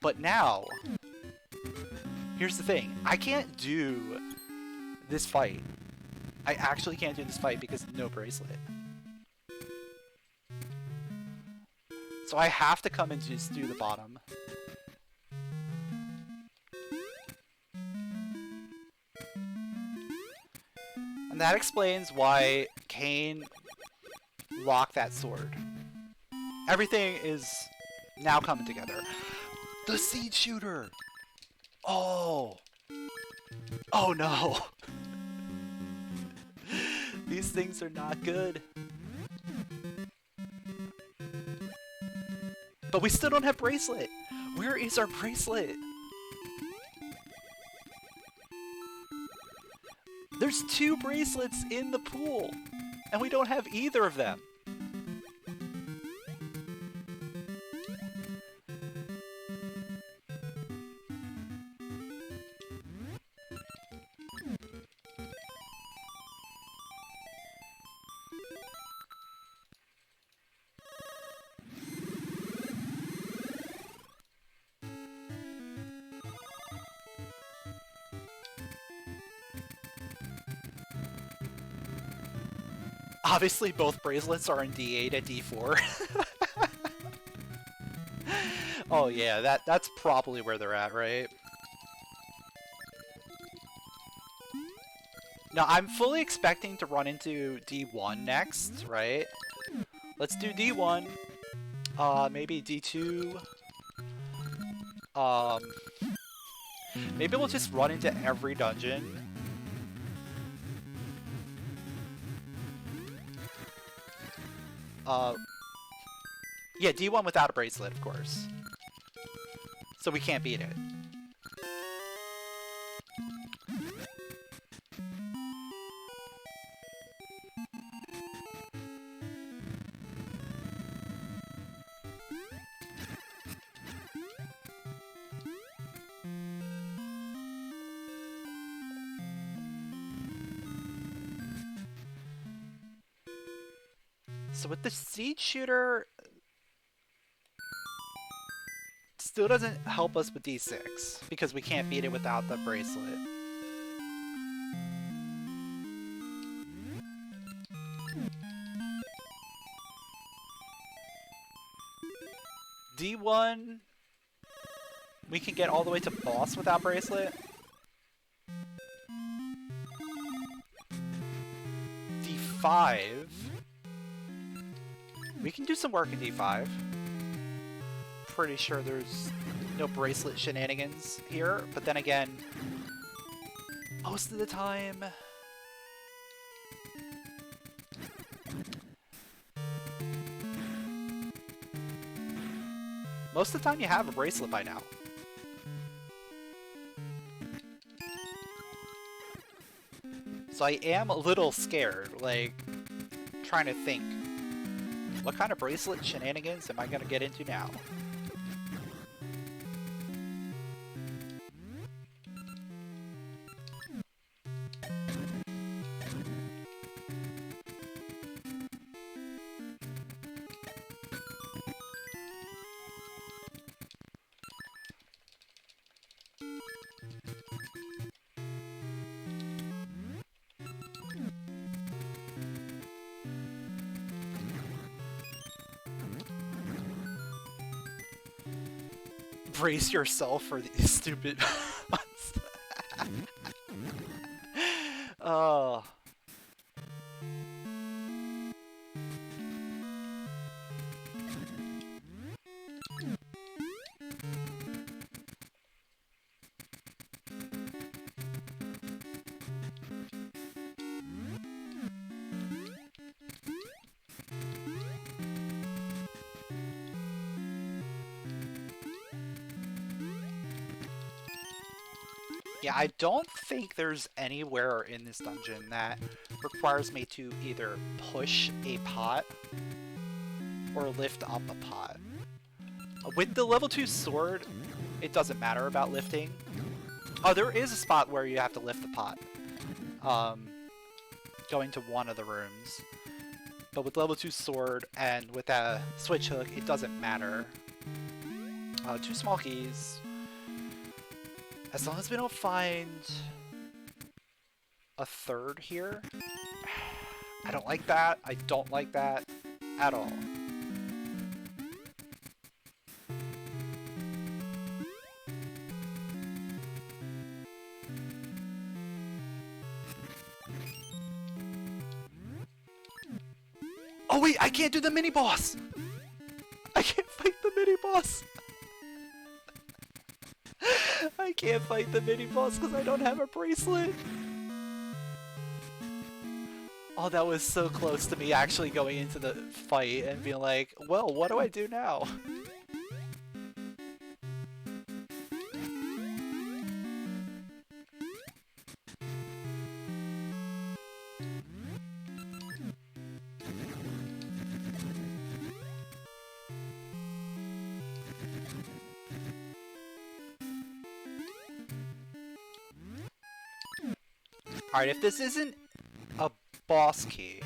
A: But now... here's the thing, I can't do this fight. I actually can't do this fight because no bracelet. So I have to come and just do the bottom. And that explains why Cain locked that sword. Everything is now coming together. The seed shooter! Oh! Oh no! These things are not good. But we still don't have bracelet! Where is our bracelet? There's 2 bracelets in the pool! And we don't have either of them! Obviously, both bracelets are in D8 and D4. Oh yeah, that's probably where they're at, right? Now, I'm fully expecting to run into D1 next, right? Let's do D1. Maybe D2. Maybe we'll just run into every dungeon Yeah, D1 without a bracelet, of course. So we can't beat it. So with the seed shooter, still doesn't help us with D6 because we can't beat it without the bracelet. D1, we can get all the way to boss without bracelet. D5, we can do some work in D5. Pretty sure there's no bracelet shenanigans here, but then again, most of the time, you have a bracelet by now. So I am a little scared, like, trying to think, what kind of bracelet shenanigans am I gonna get into now? Brace yourself for these stupid ones. Oh. Yeah, I don't think there's anywhere in this dungeon that requires me to either push a pot or lift up a pot. With the level 2 sword, it doesn't matter about lifting. Oh, there is a spot where you have to lift the pot. Going to one of the rooms. But with level 2 sword and with a switch hook, it doesn't matter. 2 small keys. As long as we don't find a third here. I don't like that. I don't like that at all. Oh wait, I can't do the mini boss! I can't fight the mini boss! I can't fight the mini boss because I don't have a bracelet! Oh, that was so close to me actually going into the fight and being like, well, what do I do now? Alright, if this isn't a boss key,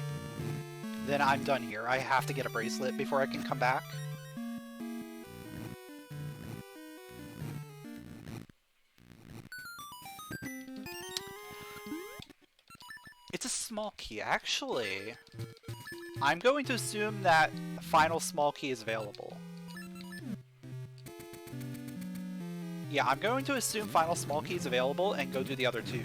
A: then I'm done here. I have to get a bracelet before I can come back. It's a small key, actually. I'm going to assume that final small key is available. Yeah, I'm going to assume final small key is available and go do the other two.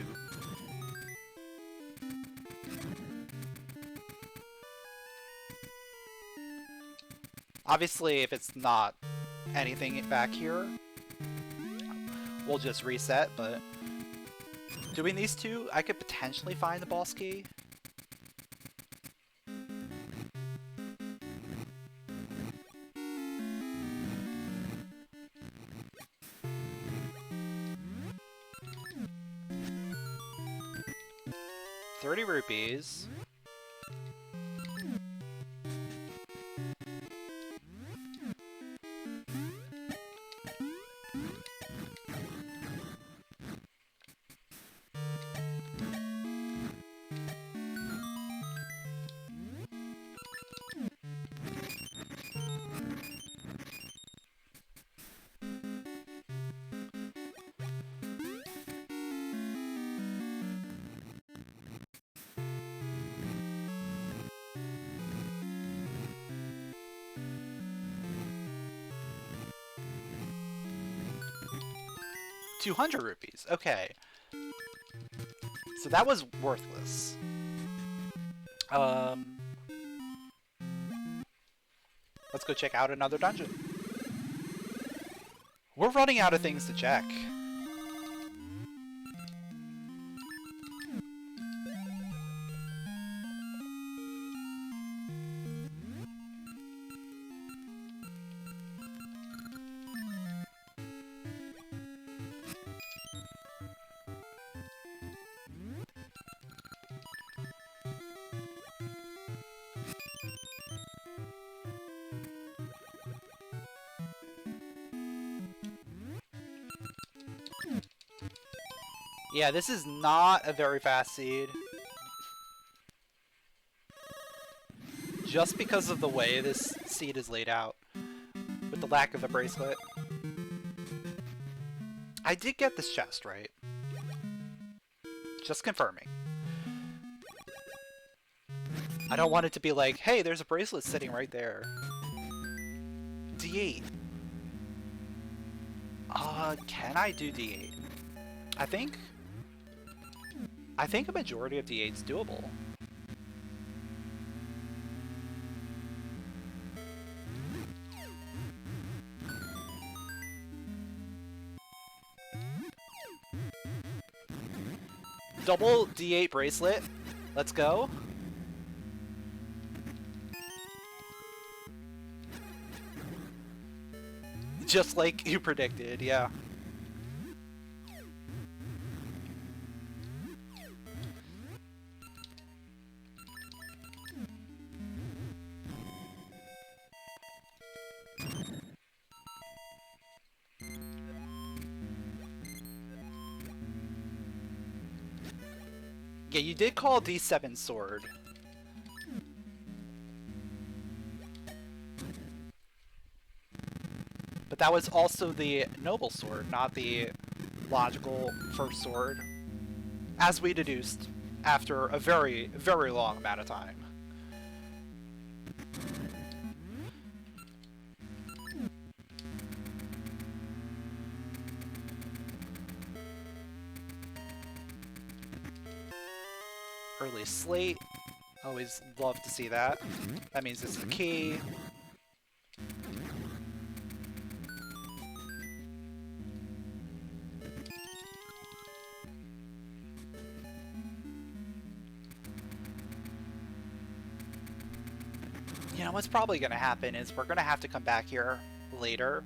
A: Obviously, if it's not anything back here, we'll just reset, but doing these two, I could potentially find the boss key. 30 rupees. $200 rupees. Okay. So that was worthless. Let's go check out another dungeon. We're running out of things to check. Yeah, this is not a very fast seed. Just because of the way this seed is laid out. With the lack of a bracelet. I did get this chest, right? Just confirming. I don't want it to be like, hey, there's a bracelet sitting right there. D8. Can I do D8? I think a majority of D8 is doable. Double D8 bracelet. Let's go. Just like you predicted, yeah. Yeah, you did call D7 sword. But that was also the noble sword, not the logical first sword. As we deduced after a very, very long amount of time. Early slate. Always love to see that. That means it's the key. You know, what's probably going to happen is we're going to have to come back here later.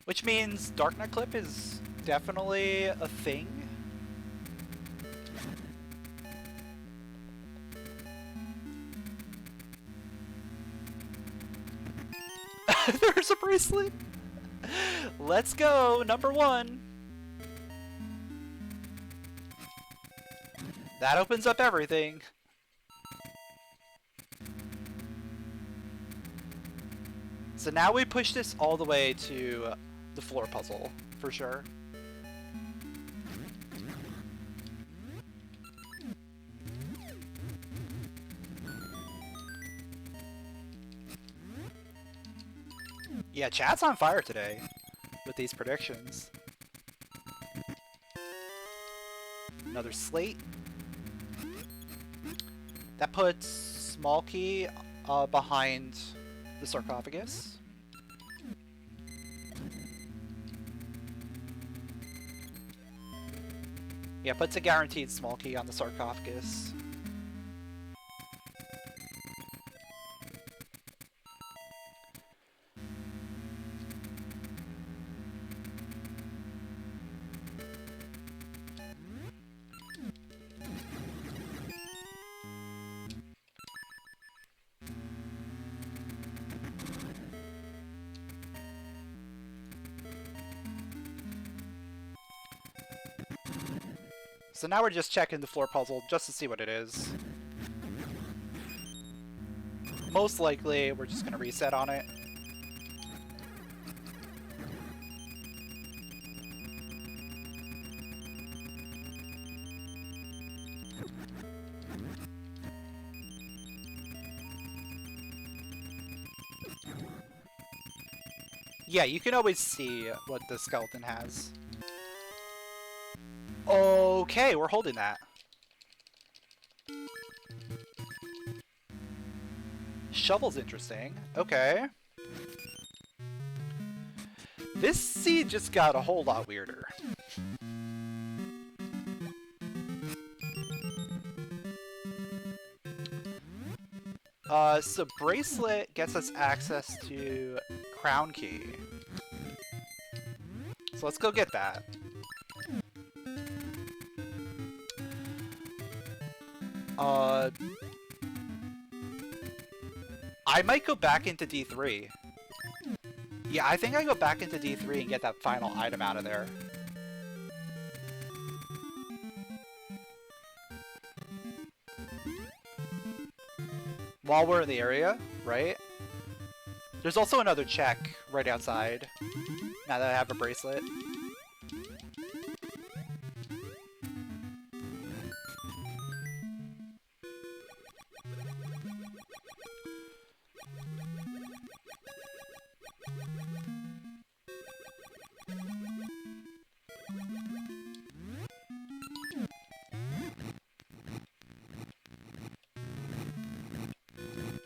A: Which means Darknet Clip is definitely a thing. There's a bracelet! Let's go! Number 1! That opens up everything. So now we push this all the way to the floor puzzle, for sure. Yeah, chat's on fire today with these predictions. Another slate. That puts small key behind the sarcophagus. Yeah, puts a guaranteed small key on the sarcophagus. So now we're just checking the floor puzzle just to see what it is. Most likely, we're just going to reset on it. Yeah, you can always see what the skeleton has. Okay, we're holding that. Shovel's interesting. Okay. This seed just got a whole lot weirder. So bracelet gets us access to crown key. So let's go get that. I might go back into D3. Yeah, I think I go back into D3 and get that final item out of there. While we're in the area, right? There's also another check right outside, now that I have a bracelet.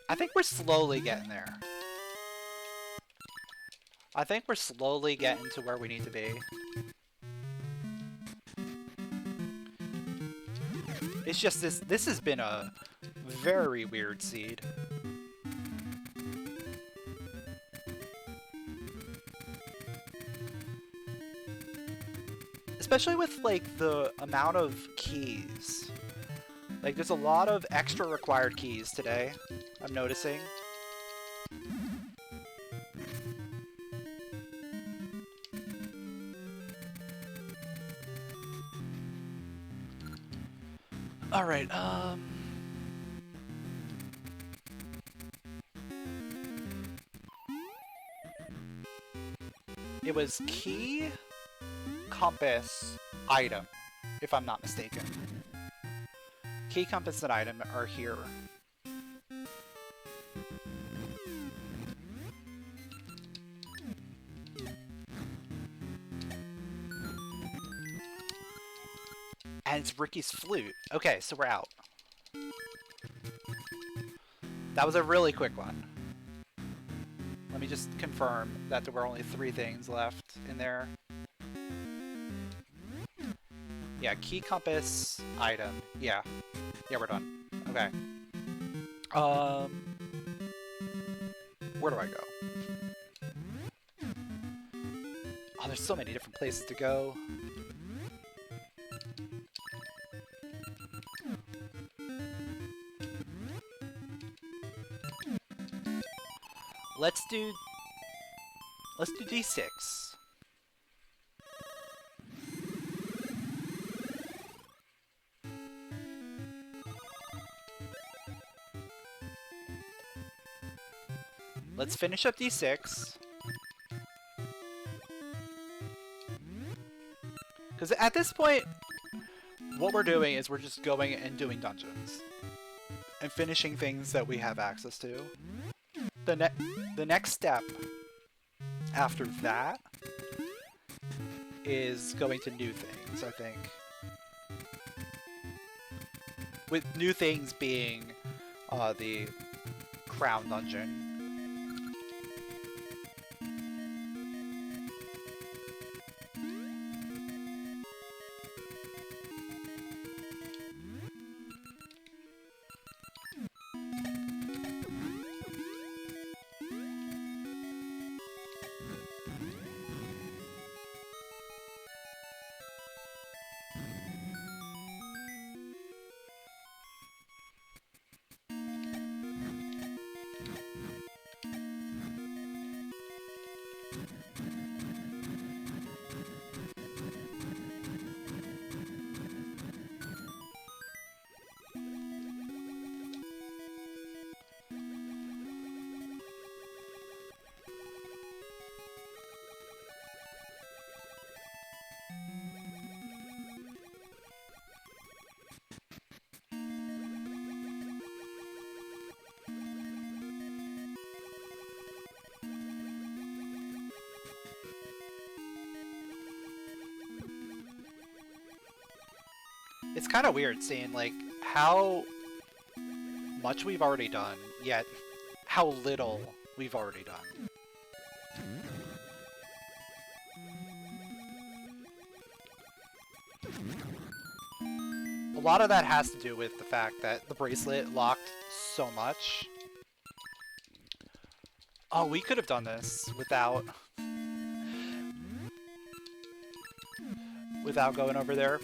A: I think we're slowly getting there. I think we're slowly getting to where we need to be. It's just this has been a very weird seed. Especially with, like, the amount of keys. Like, there's a lot of extra required keys today, I'm noticing. Alright, it was key, compass, item, if I'm not mistaken. Key, compass, and item are here. And it's Ricky's flute. Okay, so we're out. That was a really quick one. Let me just confirm that there were only 3 things left in there. Yeah, key, compass, item. Yeah. Yeah, we're done. Okay. Where do I go? Oh, there's so many different places to go. Let's do D6. Let's finish up D6. Because at this point, what we're doing is we're just going and doing dungeons. And finishing things that we have access to. The next step after that is going to new things, I think. With new things being the crown dungeon. It's kind of weird seeing like how much we've already done, yet how little we've already done. A lot of that has to do with the fact that the bracelet locked so much. Oh, we could have done this without going over there.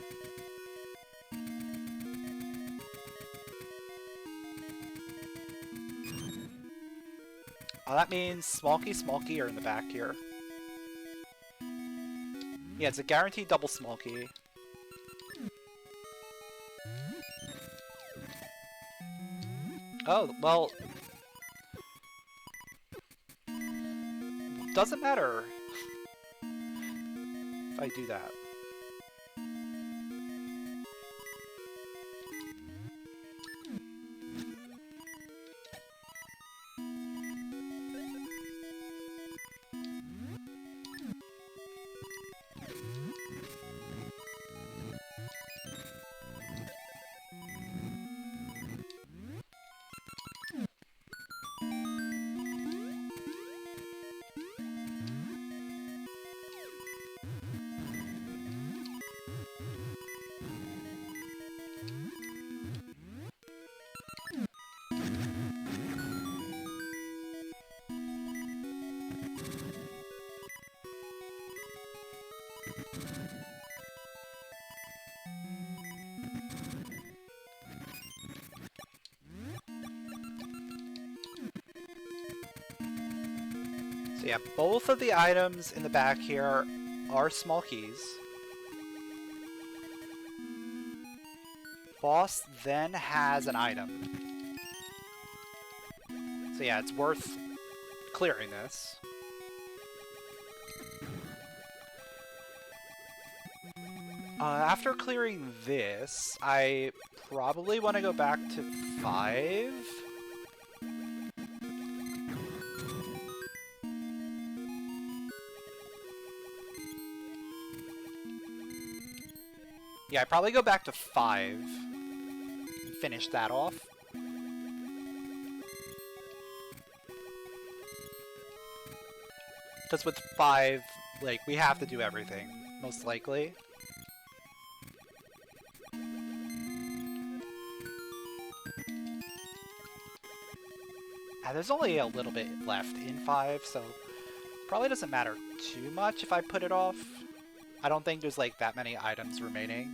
A: Oh, that means Smolky are in the back here. Yeah, it's a guaranteed double Smolky. Oh, well... doesn't matter if I do that. So yeah, both of the items in the back here are small keys. Boss then has an item. So yeah, it's worth clearing this. After clearing this, I probably want to go back to 5. Yeah, I probably go back to 5 and finish that off. Because with 5, like, we have to do everything, most likely. There's only a little bit left in 5, so probably doesn't matter too much if I put it off. I don't think there's like that many items remaining.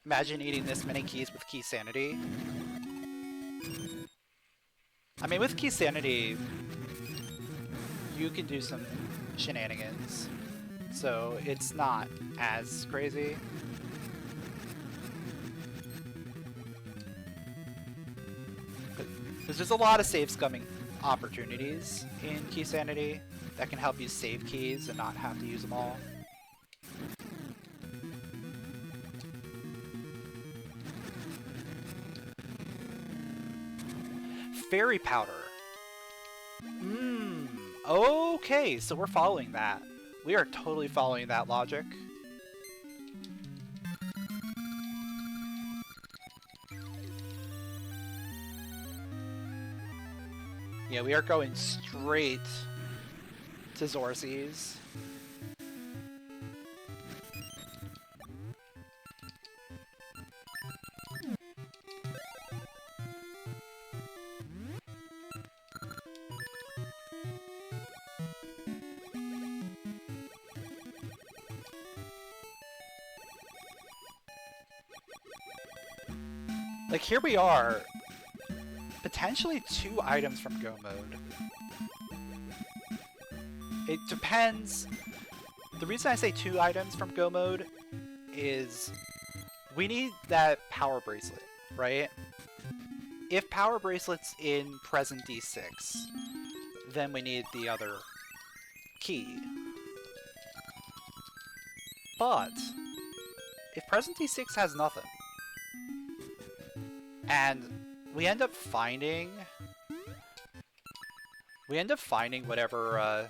A: Imagine eating this many keys with key sanity. I mean, with key sanity, you can do some shenanigans, so it's not as crazy. Because there's a lot of save scumming opportunities in key sanity that can help you save keys and not have to use them all. Fairy powder. Okay, so we're following that. We are totally following that logic. Yeah, we are going straight to Zorcy's. Like, here we are, potentially 2 items from Go Mode. It depends. The reason I say 2 items from Go Mode is we need that power bracelet, right? if power bracelet's in present D6, then we need the other key. But if present D6 has nothing, and we end up finding whatever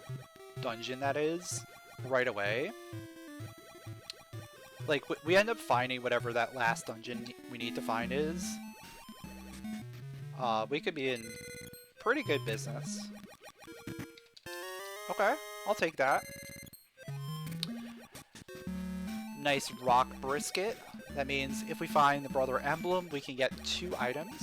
A: dungeon that is right away. Like, we end up finding whatever that last dungeon we need to find is. We could be in pretty good business. Okay, I'll take that. Nice rock brisket. That means if we find the brother emblem, we can get 2 items.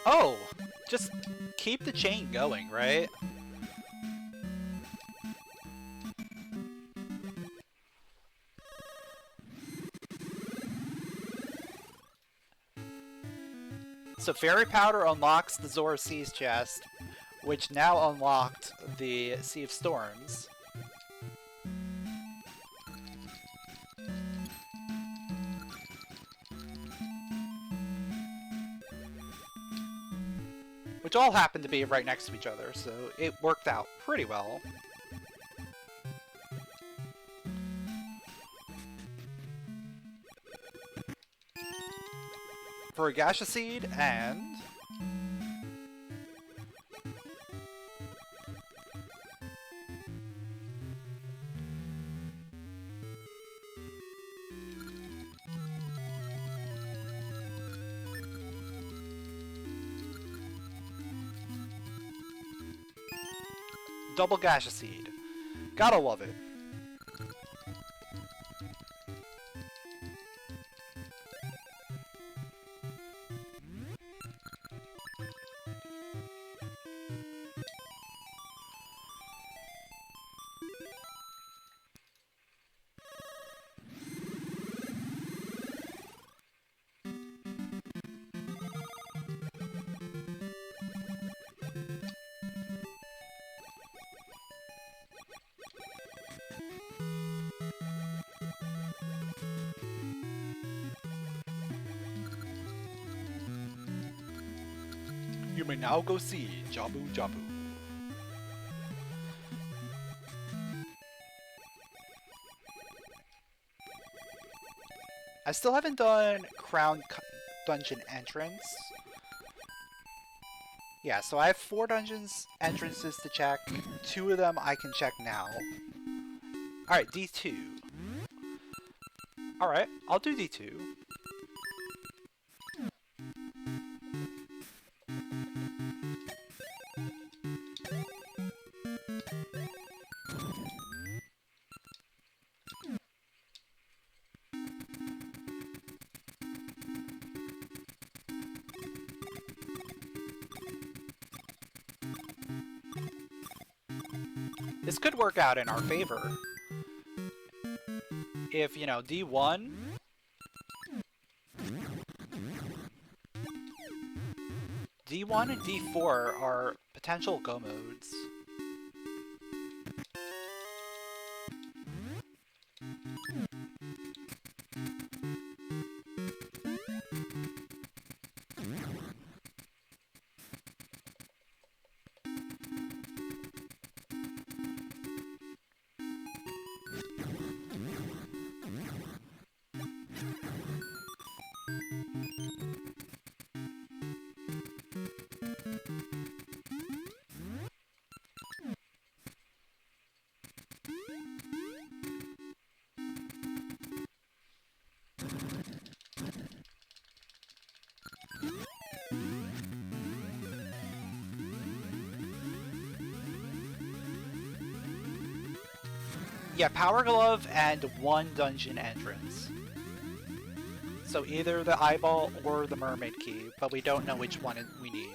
A: Oh! Just keep the chain going, right? So Fairy Powder unlocks the Zora Seas chest, which now unlocked the Sea of Storms. Which all happen to be right next to each other, so it worked out pretty well. For a gasha seed and double gasha seed. Gotta love it. You may now go see Jabu Jabu. I still haven't done Crown Dungeon entrance. Yeah, so I have 4 dungeons entrances to check. 2 of them I can check now. Alright, D2. Alright, I'll do D2. This could work out in our favor. If, you know, D1... D1 and D4 are potential go modes. Yeah, Power Glove and 1 dungeon entrance. So either the eyeball or the mermaid key, but we don't know which one we need.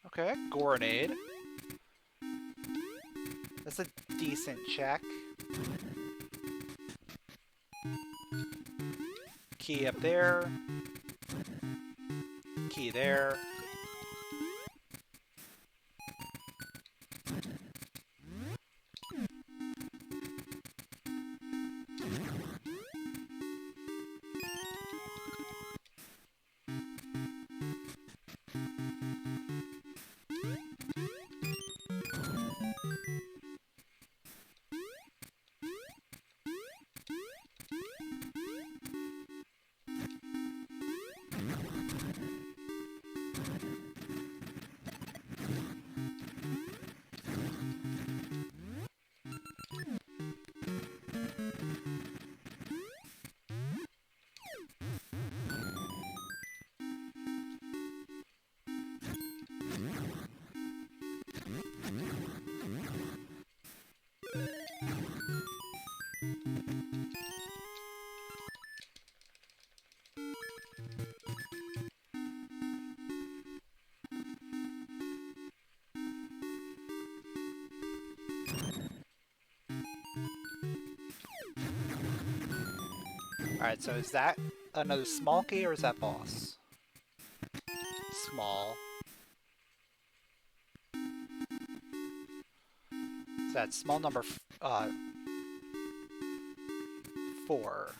A: Okay, Gorenade. That's a decent check. Key up there. Key there. Alright, so is that another small key or is that boss? Small. So that's small number 4.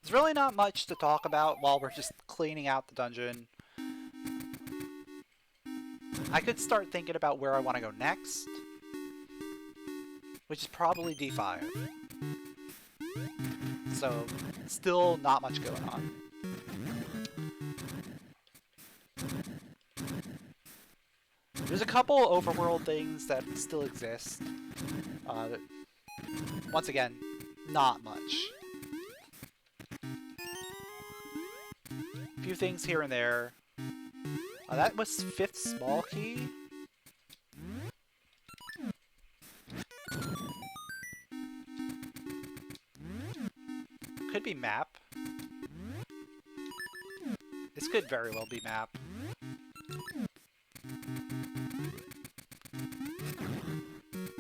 A: There's really not much to talk about while we're just cleaning out the dungeon. I could start thinking about where I want to go next, which is probably D5. So, still not much going on. There's a couple overworld things that still exist. Once again, not much. A few things here and there. That was 5th small key. Could be map. This could very well be map.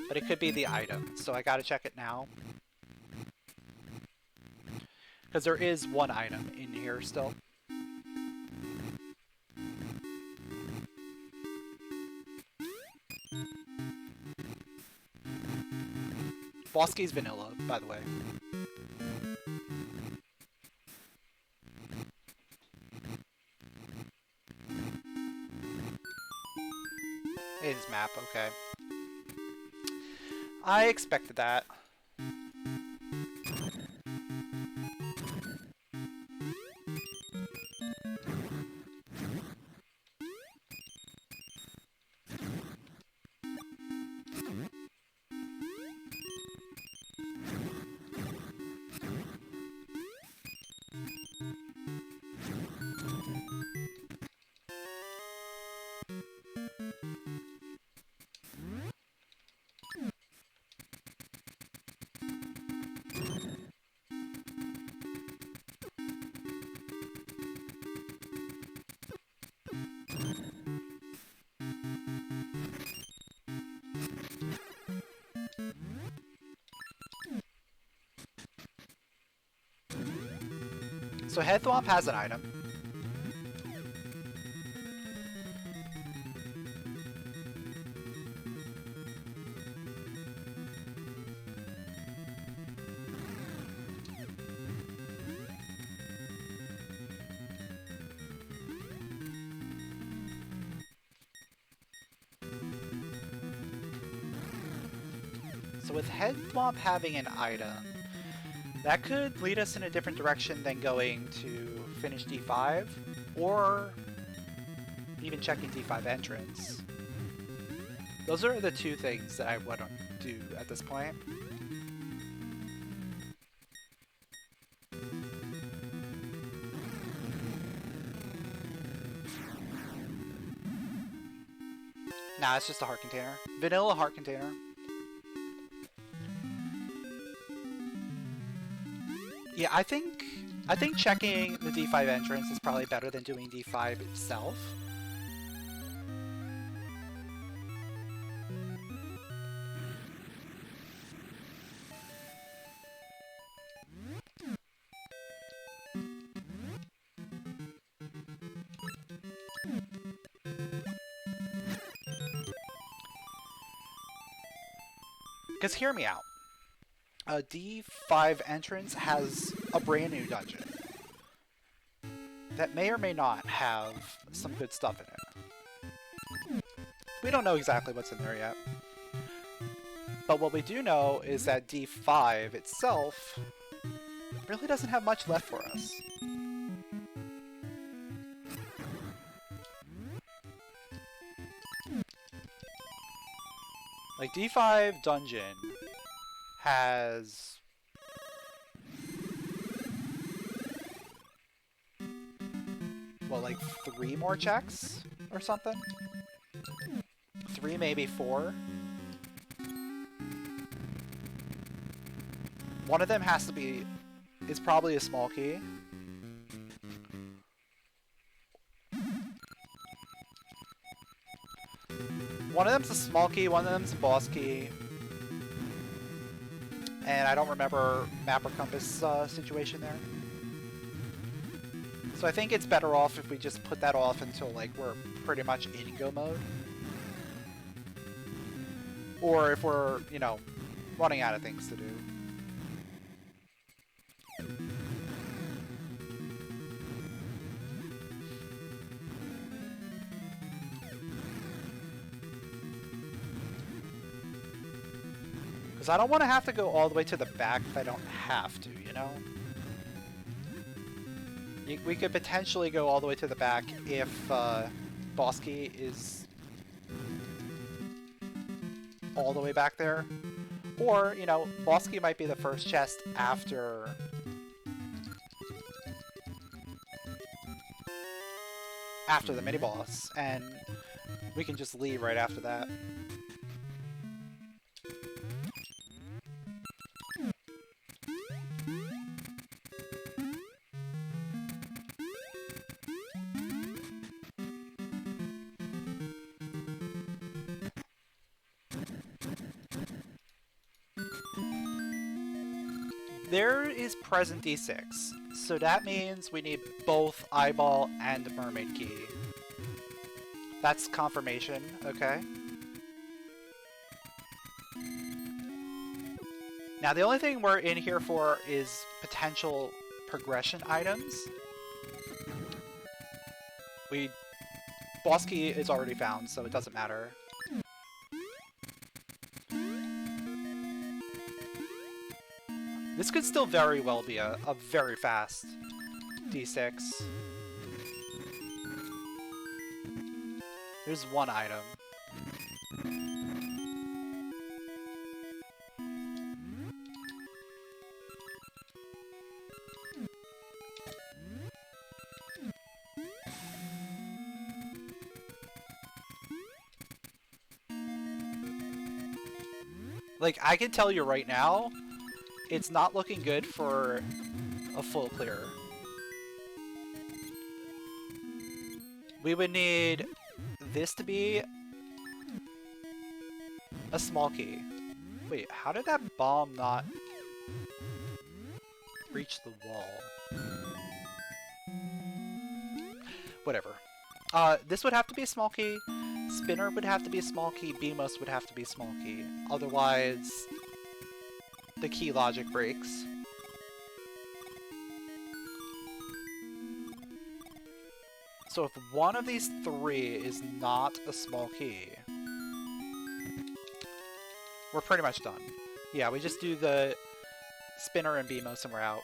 A: But it could be the item, so I gotta check it now. Because there is one item in here still. Bosky's vanilla, by the way. It is map, okay. I expected that. So Head Thwomp has an item. So with Head Thwomp having an item, that could lead us in a different direction than going to finish D5, or even checking D5 entrance. Those are the two things that I would do at this point. Nah, it's just a heart container. Vanilla heart container. Yeah, I think checking the D5 entrance is probably better than doing D5 itself. Because hear me out. A D5 entrance has a brand new dungeon that may or may not have some good stuff in it. We don't know exactly what's in there yet. But what we do know is that D5 itself really doesn't have much left for us. Like, D5 dungeon has what, like 3 more checks or something? 3, maybe 4. One of them has to be, is probably a small key. One of them's a small key, one of them's a boss key. And I don't remember map or compass situation there. So I think it's better off if we just put that off until like we're pretty much in go mode. Or if we're, you know, running out of things to do. Because I don't want to have to go all the way to the back if I don't have to, you know? We could potentially go all the way to the back if boss key is all the way back there. Or, you know, boss key might be the first chest after the mini-boss, and we can just leave right after that. There is present D6, so that means we need both eyeball and mermaid key. That's confirmation, okay? Now the only thing we're in here for is potential progression items. Boss key is already found, so it doesn't matter. This could still very well be a very fast D6. There's one item. Like, I can tell you right now, it's not looking good for a full clear. We would need this to be a small key. Wait, how did that bomb not reach the wall? Whatever. This would have to be a small key. Spinner would have to be a small key. Beamos would have to be a small key. Otherwise, the key logic breaks. So if one of these three is not a small key, we're pretty much done. Yeah, we just do the spinner and Beamos and we're out.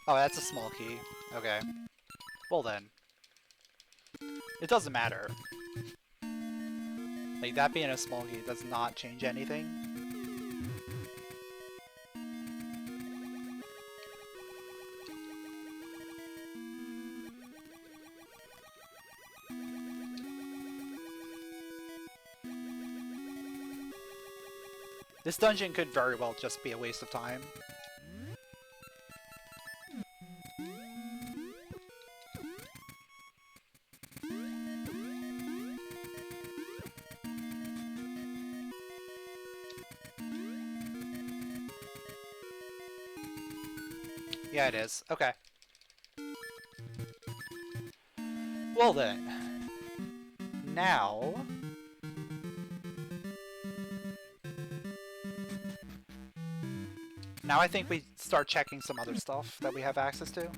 A: Oh, that's a small key. Okay. Well then. It doesn't matter. Like, that being a small key does not change anything. This dungeon could very well just be a waste of time. Yeah, it is. Okay. Well then. Now... Now I think we start checking some other stuff that we have access to.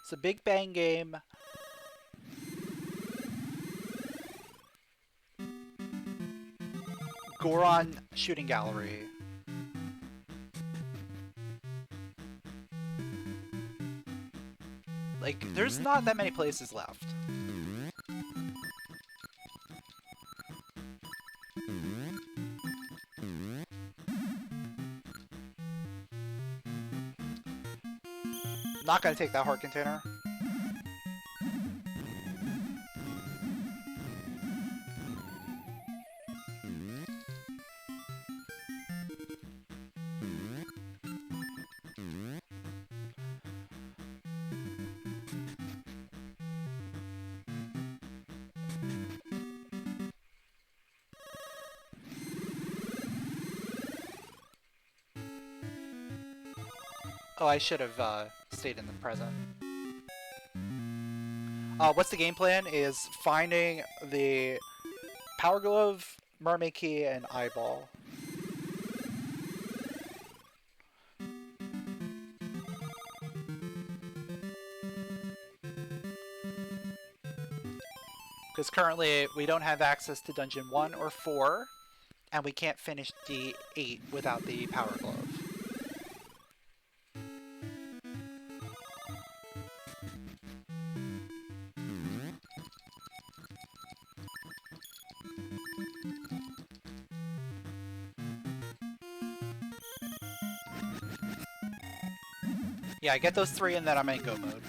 A: It's a Big Bang game. Goron Shooting Gallery. Like, there's not that many places left. Not gonna take that heart container. Oh, I should have stayed in the present. What's the game plan is finding the Power Glove, Mermaid Key, and Eyeball. Because currently we don't have access to Dungeon 1 or 4, and we can't finish D8 without the Power Glove. Yeah, I get those 3 and then I'm in go mode.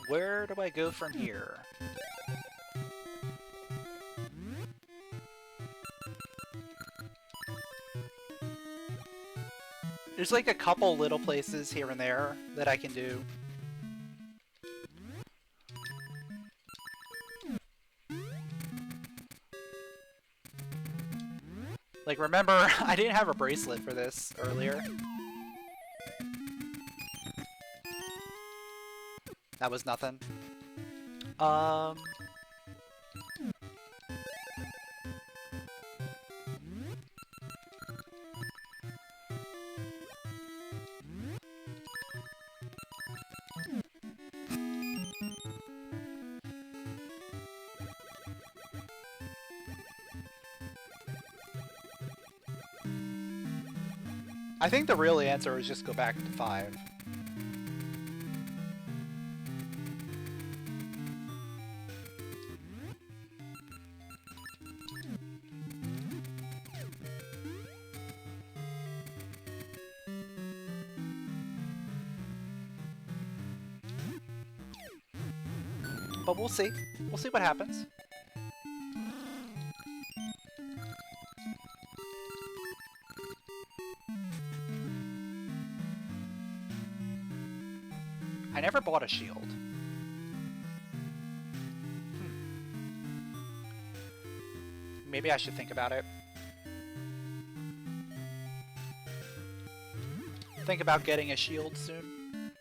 A: Where do I go from here? There's like a couple little places here and there that I can do. Like, remember, I didn't have a bracelet for this earlier. That was nothing. I think the real answer is just go back to 5. But we'll see. We'll see what happens. I never bought a shield. Maybe I should think about it. Think about getting a shield soon.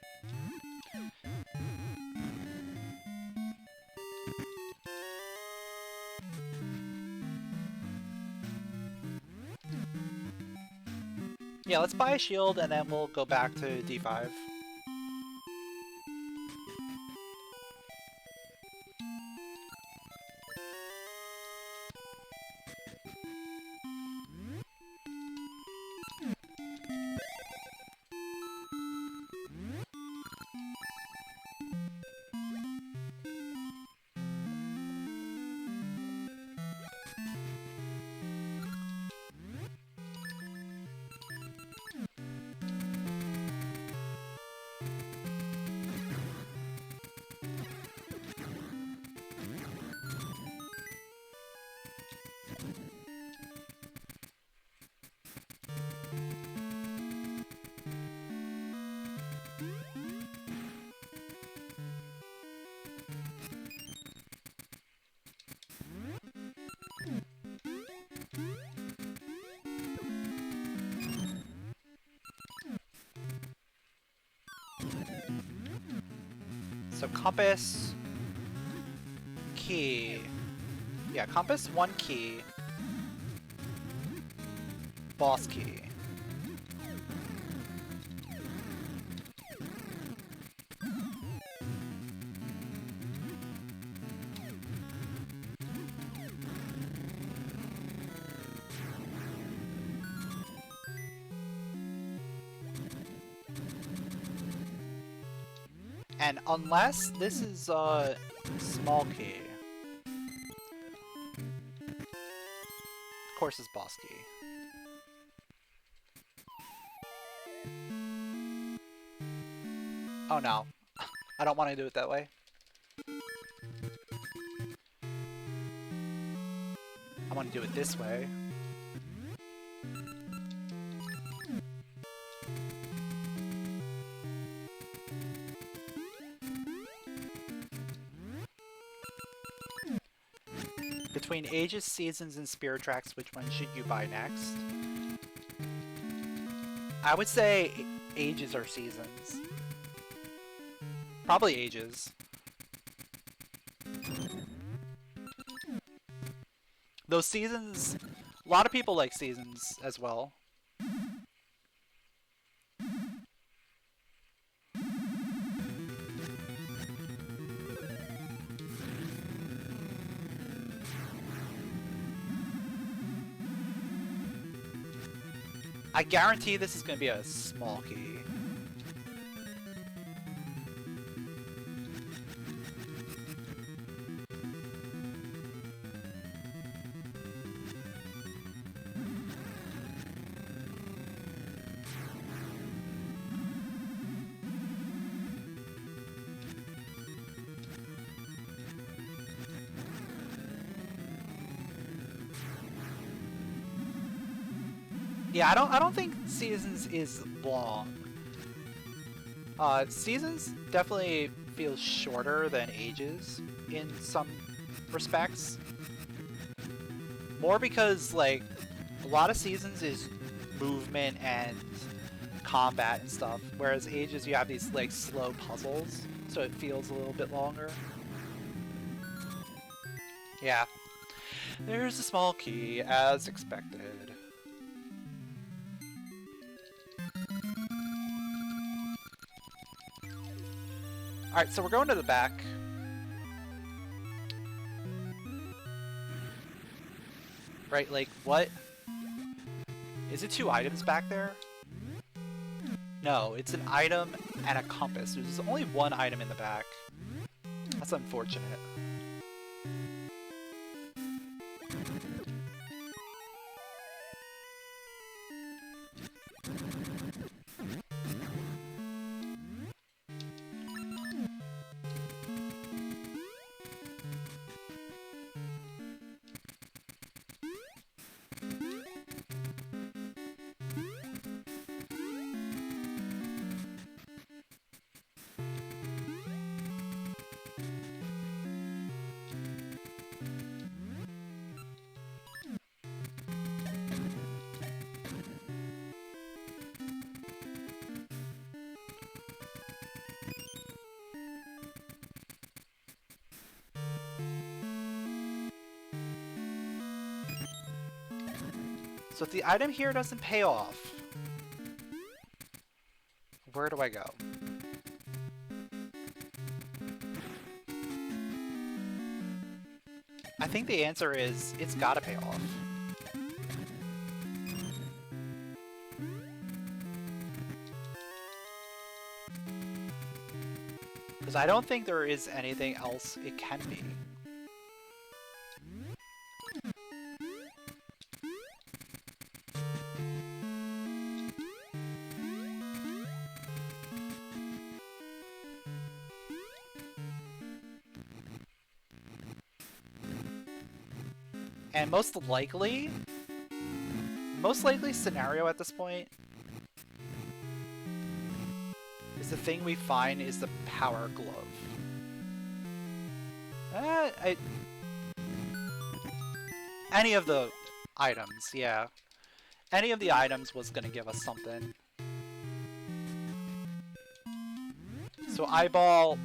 A: Yeah, let's buy a shield and then we'll go back to D5. So compass, key. Yeah, compass, 1 key. Boss key. And unless this is a small key. Of course it's boss key. Oh no. I don't want to do it that way. I want to do it this way. Between Ages, Seasons, and Spirit Tracks, which one should you buy next? I would say Ages or Seasons. Probably Ages. Those Seasons, a lot of people like Seasons as well. I guarantee this is going to be a small key. Yeah, I don't think Seasons is long. Seasons definitely feels shorter than Ages in some respects. More because, like, a lot of Seasons is movement and combat and stuff, whereas Ages you have these, like, slow puzzles, so it feels a little bit longer. Yeah. There's a small key, as expected. Alright, so we're going to the back. Right, like, what? Is it 2 items back there? No, it's an item and a compass. There's only 1 item in the back. That's unfortunate. So if the item here doesn't pay off, where do I go? I think the answer is it's gotta pay off. Because I don't think there is anything else it can be. And most likely scenario at this point is the thing we find is the power glove. Any of the items, yeah. Any of the items was gonna give us something. So eyeball,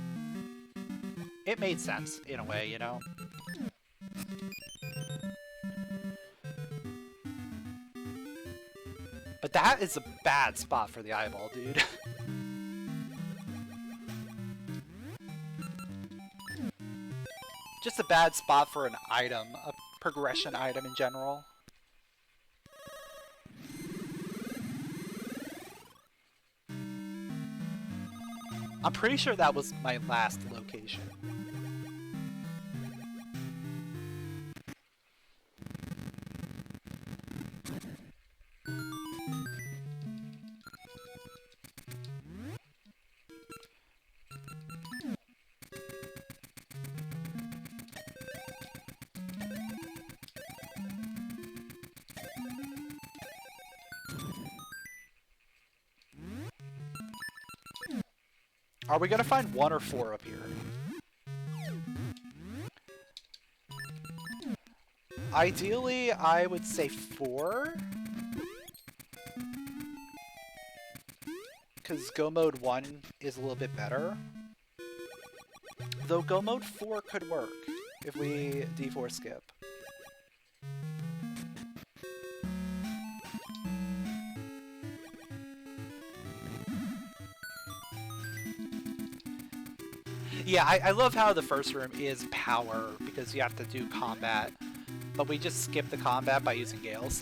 A: it made sense in a way, you know? But that is a bad spot for the eyeball, dude. Just a bad spot for an item, a progression item in general. I'm pretty sure that was my last location. Are we gonna find 1 or 4 up here? Ideally, I would say 4. Because Go Mode 1 is a little bit better. Though Go Mode 4 could work if we D4 skip. Yeah, I love how the first room is power, because you have to do combat. But we just skip the combat by using Gales.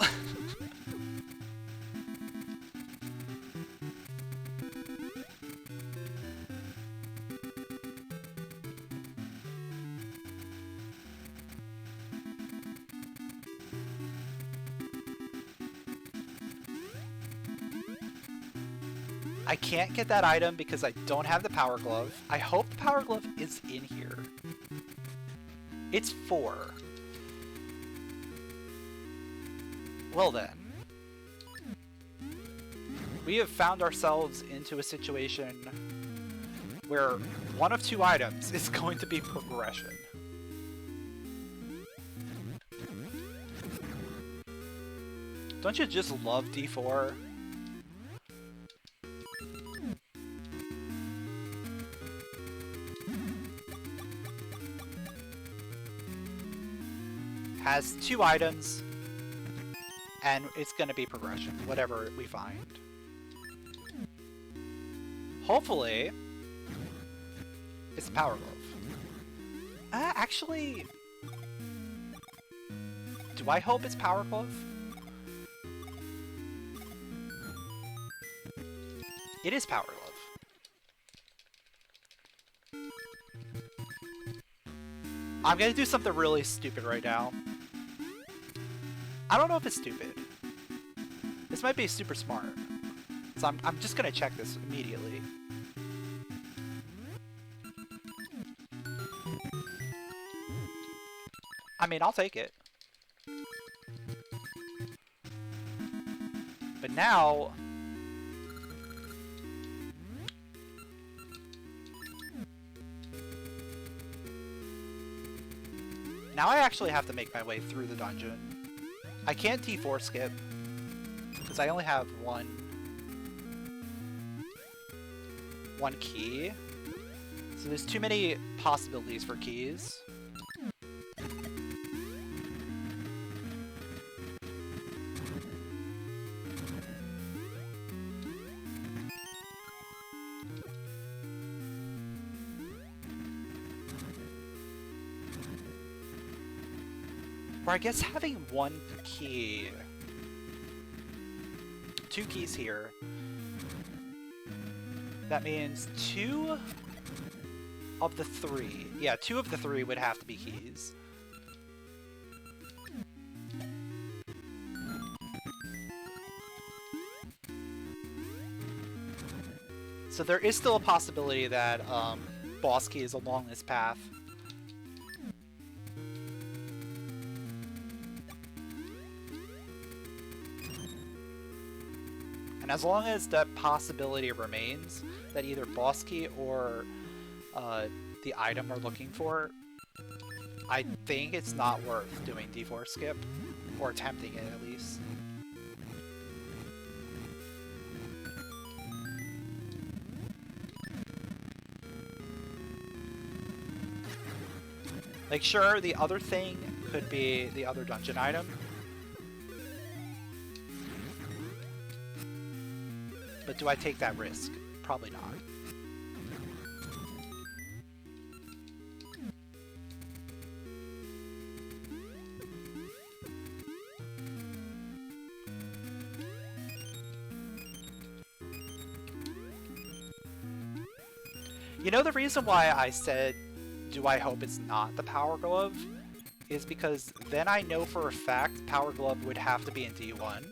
A: I can't get that item because I don't have the power glove. I hope the power glove is in here. It's 4. Well then. We have found ourselves into a situation where one of two items is going to be progression. Don't you just love D4? Has two items, and it's going to be progression, whatever we find. Hopefully, it's Power Glove. Actually, do I hope it's Power Glove? It is Power Glove. I'm gonna do something really stupid right now. I don't know if it's stupid. This might be super smart. So I'm just gonna check this immediately. I mean, I'll take it. But now... Now I actually have to make my way through the dungeon. I can't T4 skip, because I only have one key. So there's too many possibilities for keys. Or I guess having one key, two keys here, that means two of the three. Yeah, two of the three would have to be keys. So there is still a possibility that boss key is along this path. And as long as that possibility remains, that either boss key or the item we're looking for, I think it's not worth doing D4 skip, or attempting it at least. Like, sure, the other thing could be the other dungeon item. But do I take that risk? Probably not. You know, the reason why I said, do I hope it's not the Power Glove, is because then I know for a fact Power Glove would have to be in D1.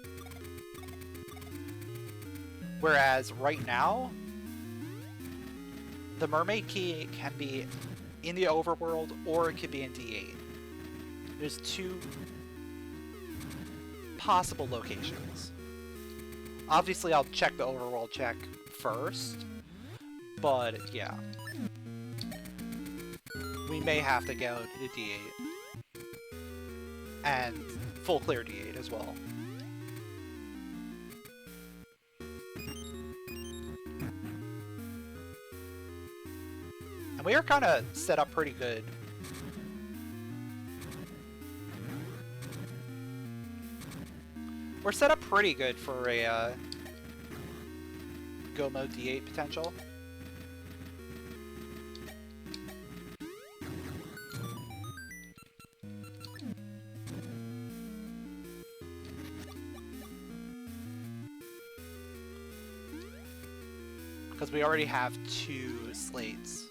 A: Whereas right now, the mermaid key can be in the overworld or it could be in D8. There's two possible locations. Obviously, I'll check the overworld check first, but yeah. We may have to go to D8. And full clear D8 as well. And we are kind of set up pretty good. We're set up pretty good for a go mode D8 potential. Because we already have two slates.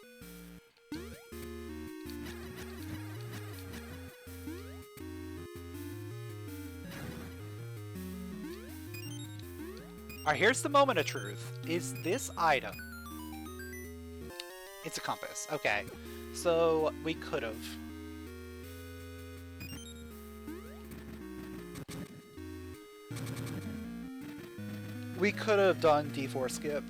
A: Alright, here's the moment of truth. Is this item... It's a compass. Okay. So, we could've. We could have done D4 skip.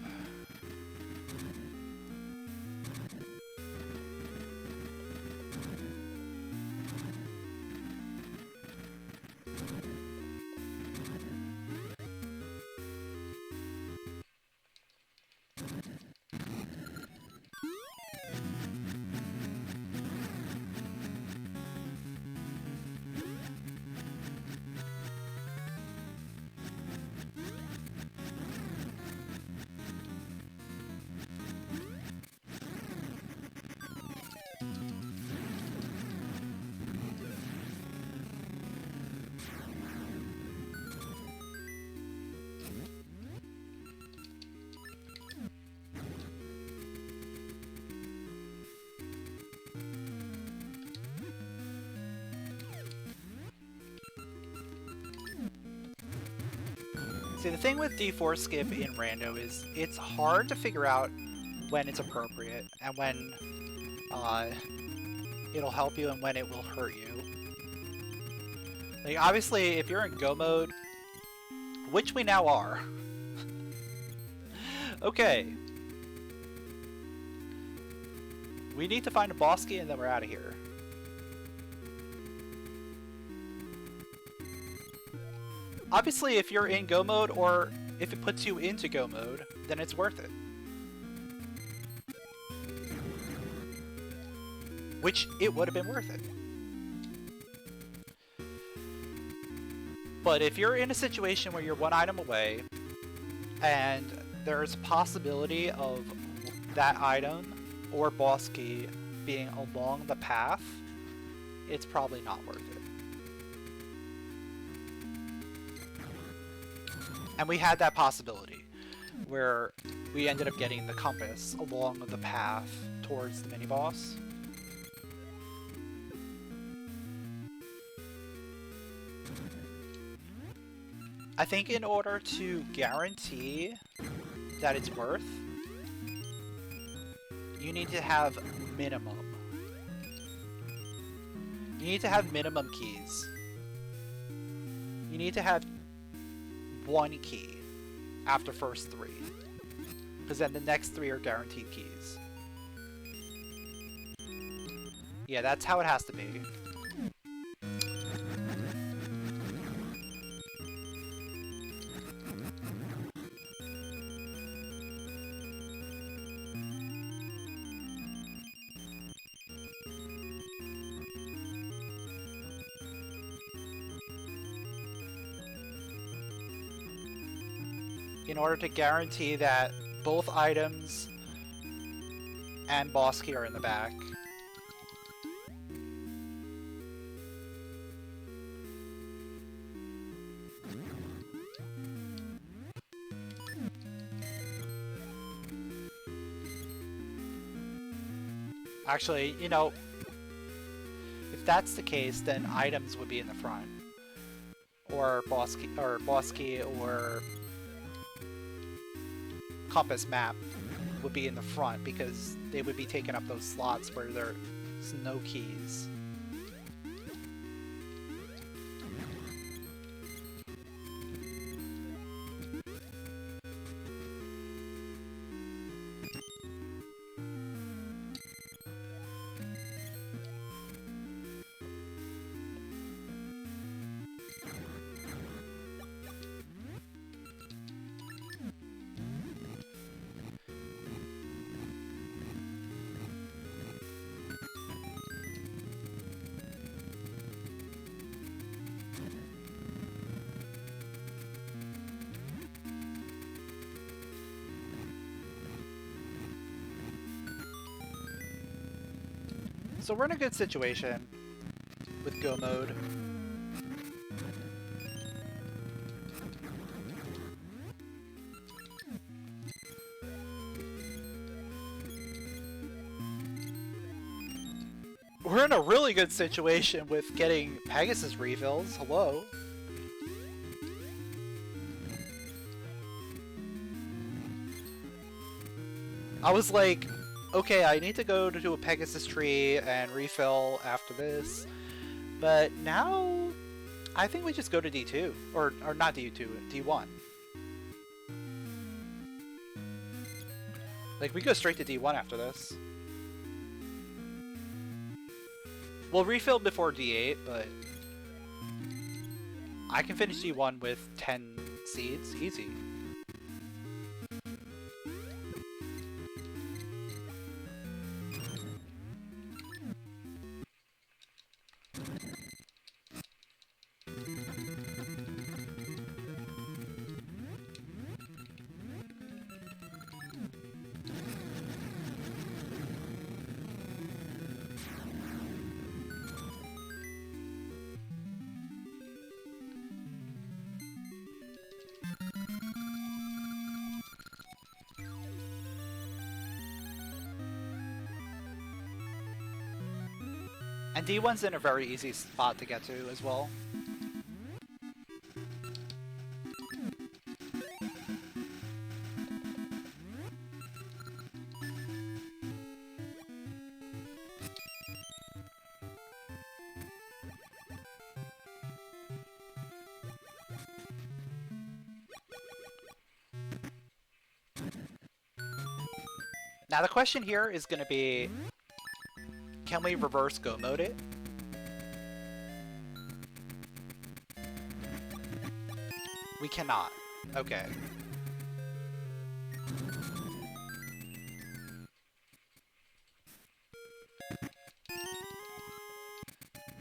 A: See, the thing with D4 skip in rando is it's hard to figure out when it's appropriate and when it'll help you and when it will hurt you. Like, obviously, if you're in go mode, which we now are. Okay. We need to find a boss key and then we're out of here. Obviously, if you're in go mode, or if it puts you into go mode, then it's worth it. Which, it would have been worth it. But if you're in a situation where you're one item away, and there's a possibility of that item or boss key being along the path, it's probably not worth it. And we had that possibility, where we ended up getting the compass along the path towards the mini-boss. I think in order to guarantee that it's worth, you need to have minimum. You need to have minimum keys. You need to have one key after first 3, because then the next 3 are guaranteed keys. Yeah, that's how it has to be. In order to guarantee that both items and boss key are in the back. Actually, you know, if that's the case, then items would be in the front. Or boss key or compass map would be in the front, because they would be taking up those slots where there's no keys. So we're in a good situation with go mode. We're in a really good situation with getting Pegasus refills. Hello. I was like, okay, I need to go to a Pegasus tree and refill after this, but now I think we just go to D2, or not D2, D1. Like, we go straight to D1 after this. We'll refill before D8, but I can finish D1 with 10 seeds. Easy. And D1's in a very easy spot to get to as well. Now the question here is going to be, can we reverse go mode it? We cannot. Okay.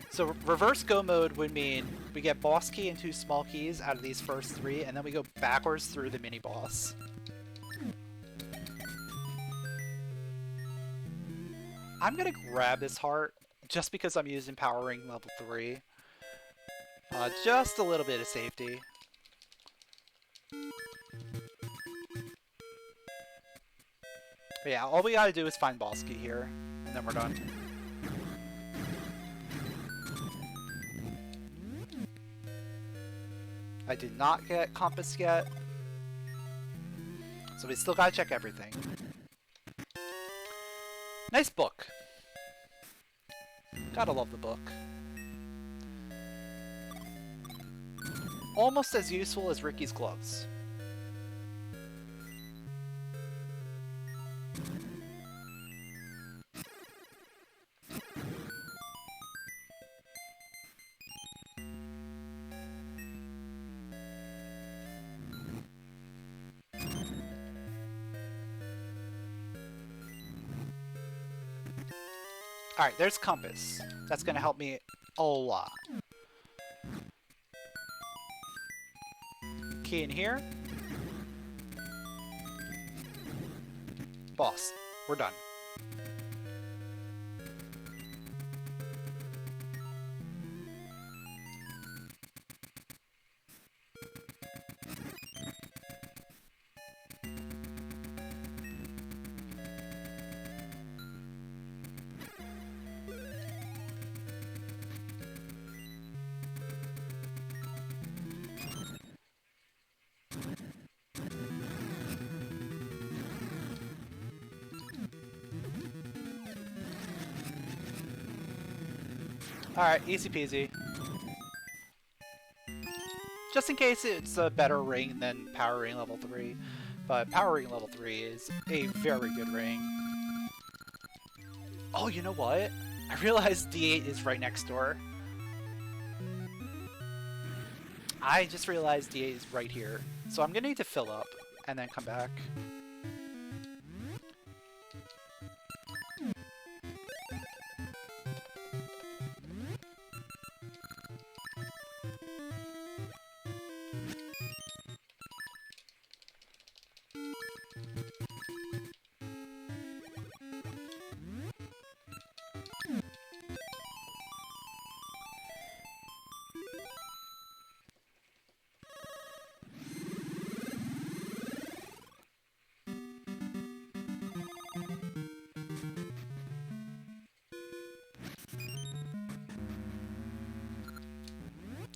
A: So reverse go mode would mean we get boss key and 2 small keys out of these first 3, and then we go backwards through the mini boss. I'm gonna grab this heart just because I'm using power ring level 3. Just a little bit of safety. But yeah, all we gotta do is find boss key here, and then we're done. I did not get compass yet, so we still gotta check everything. Nice book. Gotta love the book. Almost as useful as Ricky's gloves. Alright, there's compass. That's gonna help me a lot. Key in here. Boss. We're done. Alright, easy peasy. Just in case it's a better ring than power ring level 3. But power ring level 3 is a very good ring. Oh, you know what? I realized D8 is right next door. I just realized D8 is right here. So I'm gonna need to fill up and then come back.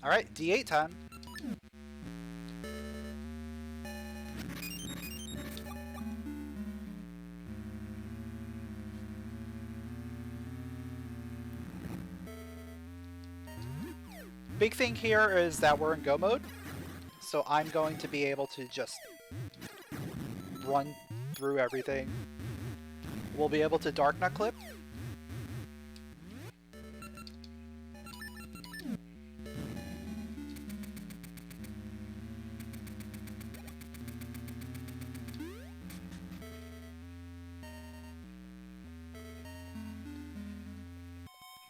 A: Alright, D8 time. Big thing here is that we're in go mode, so I'm going to be able to just run through everything, we'll be able to dark nut clip.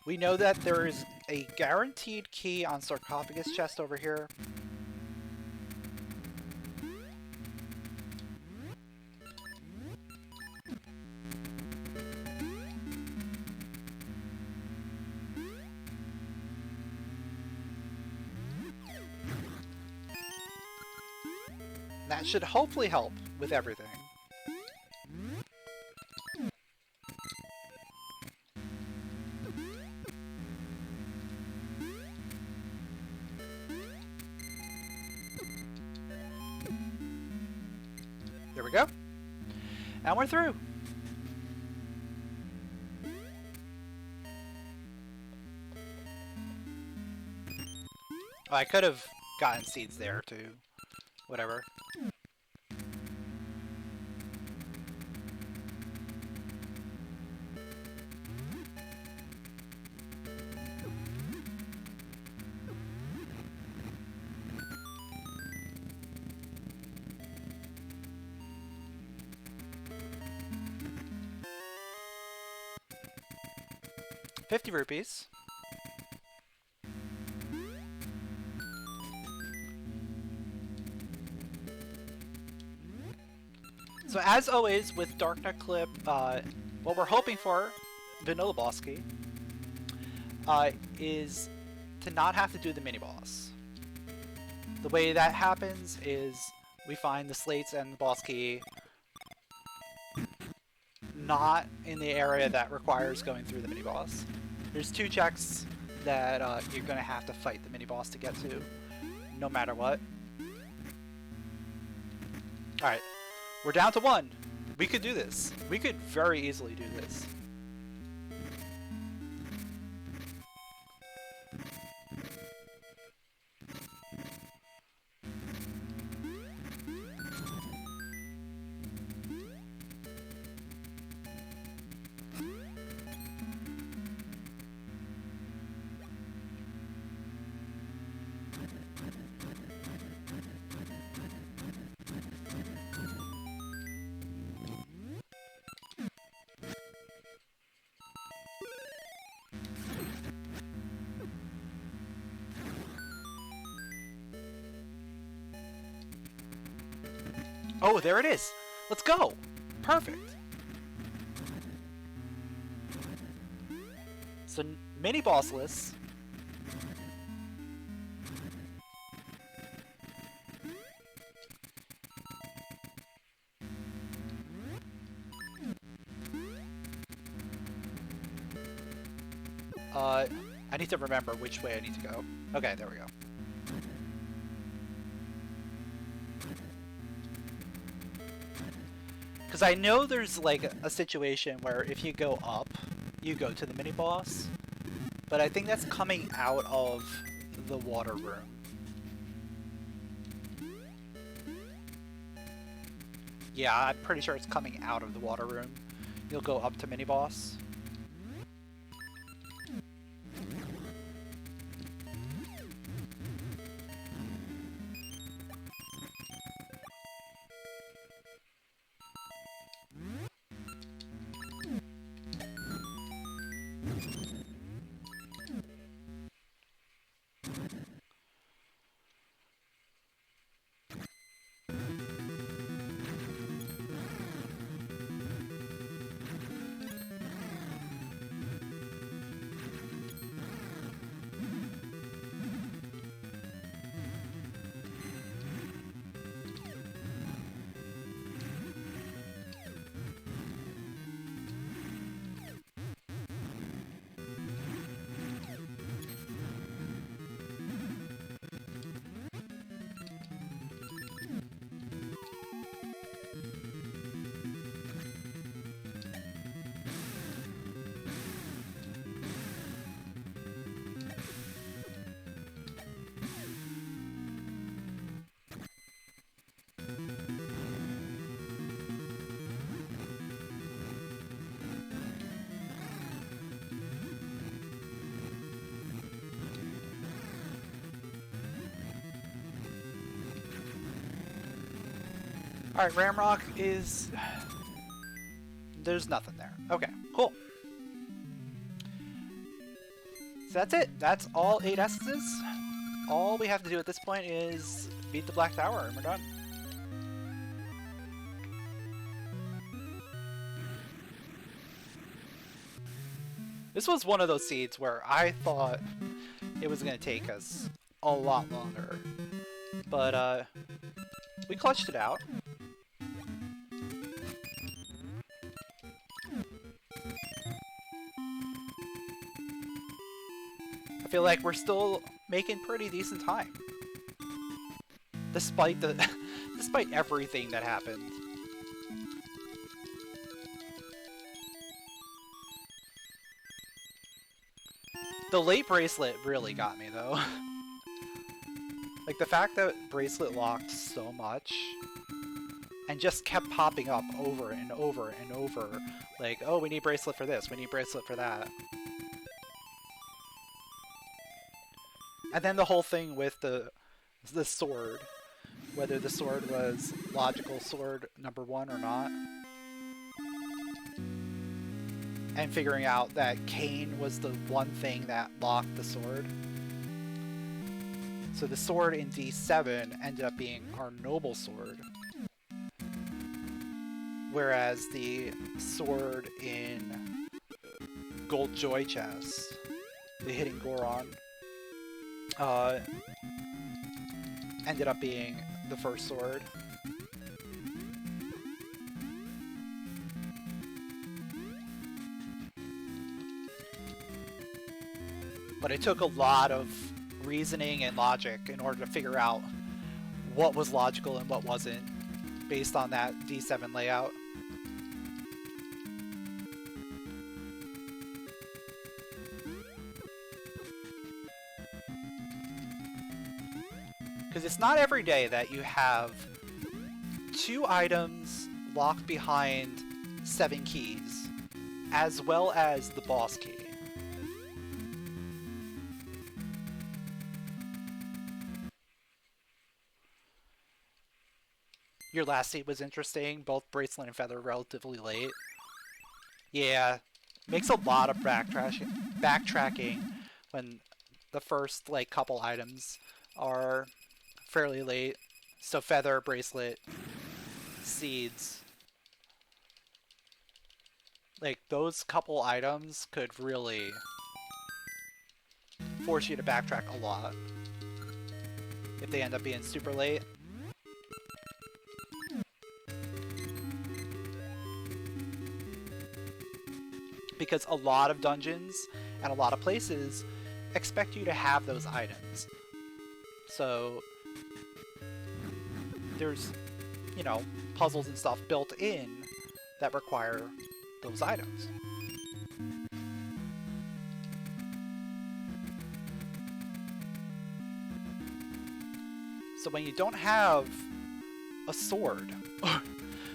A: We know that there is a guaranteed key on sarcophagus chest over here. That should hopefully help with everything. There we go. And we're through. Oh, I could have gotten seeds there too. Whatever. ₹50. So as always with Dark Nut Clip, what we're hoping for, Vanilla Boss Key, is to not have to do the mini boss. The way that happens is we find the slates and the boss key not in the area that requires going through the mini boss. There's 2 checks that you're going to have to fight the mini boss to get to, no matter what. Alright, we're down to 1. We could do this. We could very easily do this. Oh, there it is! Let's go! Perfect! So, mini bossless. I need to remember which way I need to go. Okay, there we go. Because I know there's like a situation where if you go up, you go to the mini boss, but I think that's coming out of the water room. Yeah, I'm pretty sure it's coming out of the water room. You'll go up to mini boss. Alright, Ramrock is... There's nothing there. Okay, cool. So that's it. That's all 8 essences. All we have to do at this point is beat the Black Tower and we're done. This was one of those seeds where I thought it was going to take us a lot longer. But we clutched it out. I feel like we're still making pretty decent time. Despite despite everything that happened. The late bracelet really got me though. Like the fact that bracelet locked so much and just kept popping up over and over and over. Like, oh, we need bracelet for this, we need bracelet for that. And then the whole thing with the sword, whether the sword was logical sword number 1 or not. And figuring out that Cain was the one thing that locked the sword. So the sword in D7 ended up being our noble sword. Whereas the sword in Gold Joy Chest, the Hidden Goron, ended up being the first sword. But it took a lot of reasoning and logic in order to figure out what was logical and what wasn't, based on that D7 layout. Because it's not every day that you have 2 items locked behind 7 keys, as well as the boss key. Your last seed was interesting, both bracelet and feather relatively late. Yeah, makes a lot of backtracking when the first like couple items are fairly late. So feather, bracelet, seeds. Like those couple items could really force you to backtrack a lot if they end up being super late. Because a lot of dungeons and a lot of places expect you to have those items. So there's, you know, puzzles and stuff built in that require those items. So when you don't have a sword,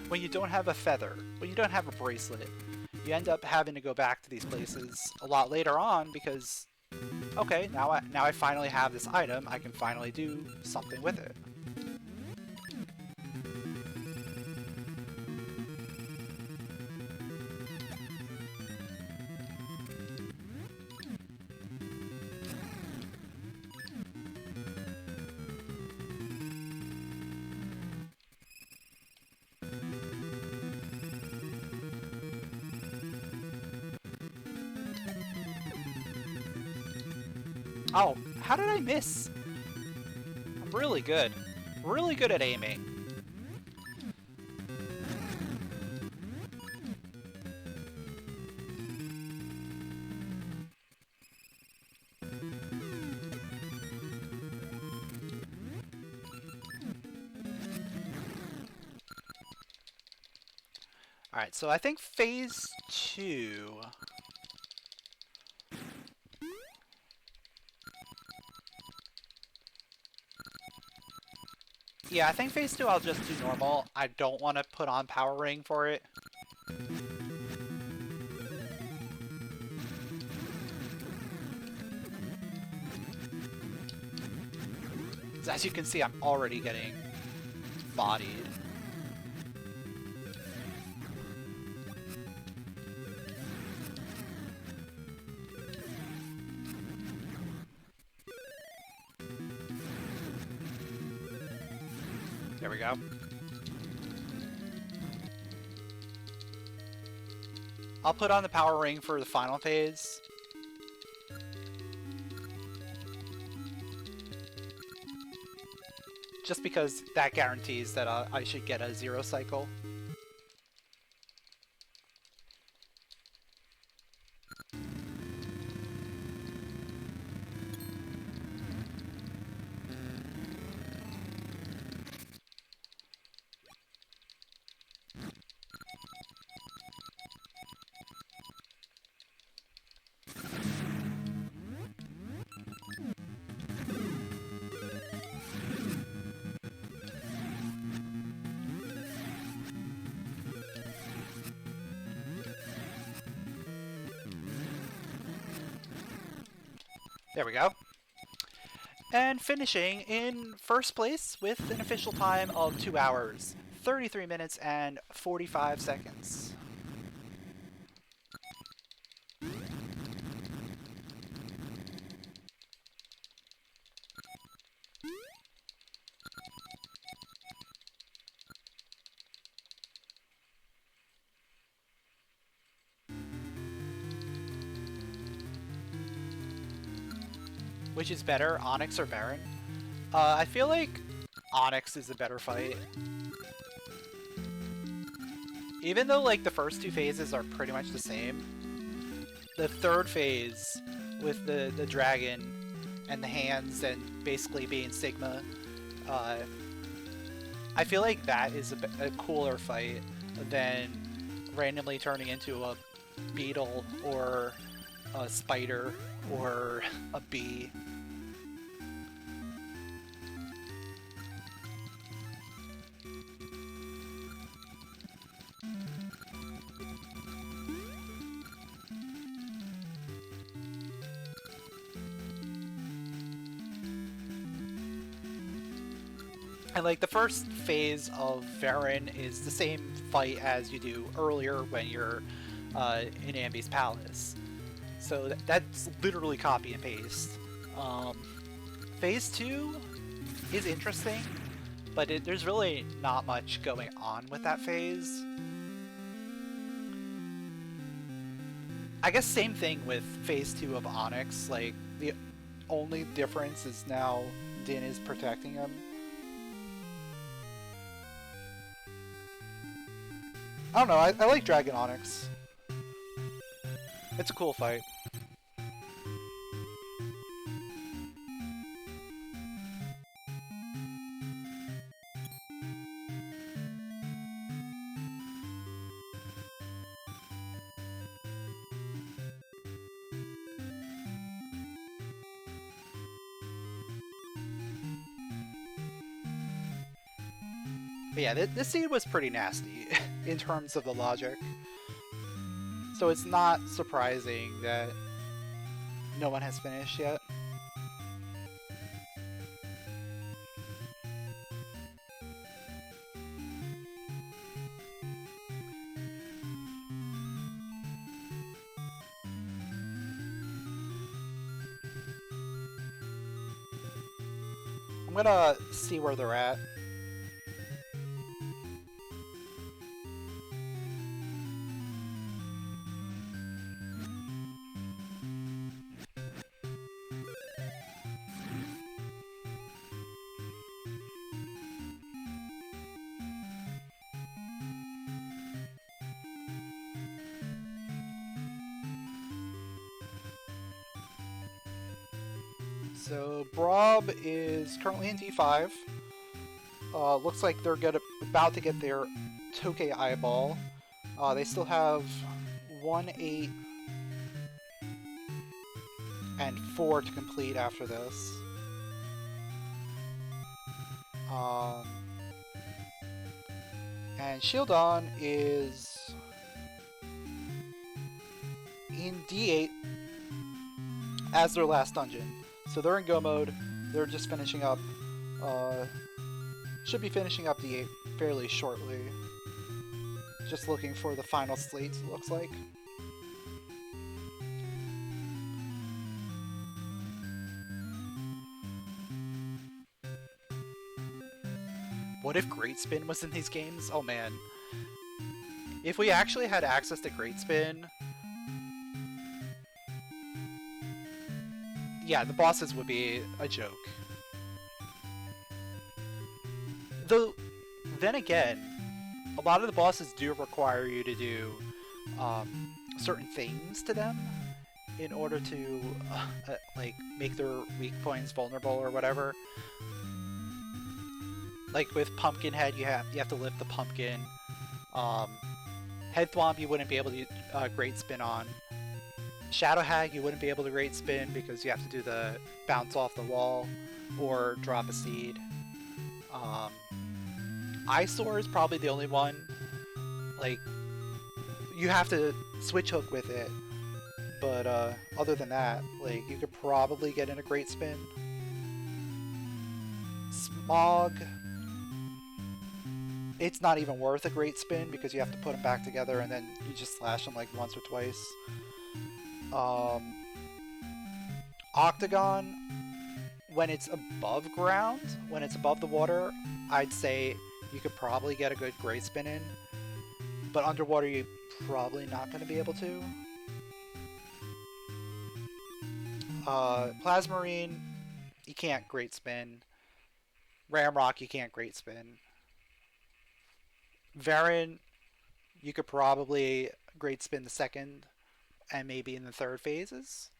A: when you don't have a feather, when you don't have a bracelet, you end up having to go back to these places a lot later on because, okay, now I finally have this item, I can finally do something with it. Oh, how did I miss? I'm really good. Really good at aiming. Alright, so I think phase 2... Yeah, I think phase 2 I'll just do normal. I don't want to put on power ring for it. As you can see, I'm already getting bodied. There we go. I'll put on the power ring for the final phase. Just because that guarantees that I should get a 0 cycle. There we go. And finishing in first place with an official time of 2 hours, 33 minutes and 45 seconds. Which is better, Onyx or Baron? I feel like Onyx is a better fight. Even though like the first 2 phases are pretty much the same, the third phase with the dragon and the hands and basically being Sigma, I feel like that is a cooler fight than randomly turning into a beetle or a spider or a bee. And like the first phase of Varen is the same fight as you do earlier when you're in Ambi's palace. So that's literally copy and paste. Phase 2 is interesting, but there's really not much going on with that phase. I guess same thing with phase 2 of Onyx. Like the only difference is now Din is protecting him. I don't know, I like Dragon Onyx. It's a cool fight. But yeah, this scene was pretty nasty in terms of the logic. So it's not surprising that no one has finished yet. I'm gonna see where they're at. So Brob is currently in D5. Looks like they're about to get their Tokay Eyeball. They still have 1, 8, and 4 to complete after this. And Shieldon is in D8 as their last dungeon. So they're in go mode, they're just finishing up, should be finishing up D8 fairly shortly. Just looking for the final slate, it looks like. What if Great Spin was in these games? Oh man. If we actually had access to Great Spin, yeah, the bosses would be a joke. Though, then again, a lot of the bosses do require you to do certain things to them in order to like make their weak points vulnerable or whatever. Like with Pumpkinhead, you have to lift the pumpkin. Head Thwomp you wouldn't be able to Great Spin on. Shadow Hag you wouldn't be able to Great Spin because you have to do the bounce off the wall or drop a seed. Eyesore is probably the only one. Like, you have to switch hook with it. But other than that, like, you could probably get in a Great Spin. Smog, it's not even worth a Great Spin because you have to put them back together and then you just slash them like once or twice. Octagon, when it's above ground, when it's above the water, I'd say you could probably get a good Great Spin in. But underwater, you're probably not going to be able to. Plasmarine, you can't Great Spin. Ramrock, you can't Great Spin. Varan, you could probably Great Spin the second and maybe in the third phases.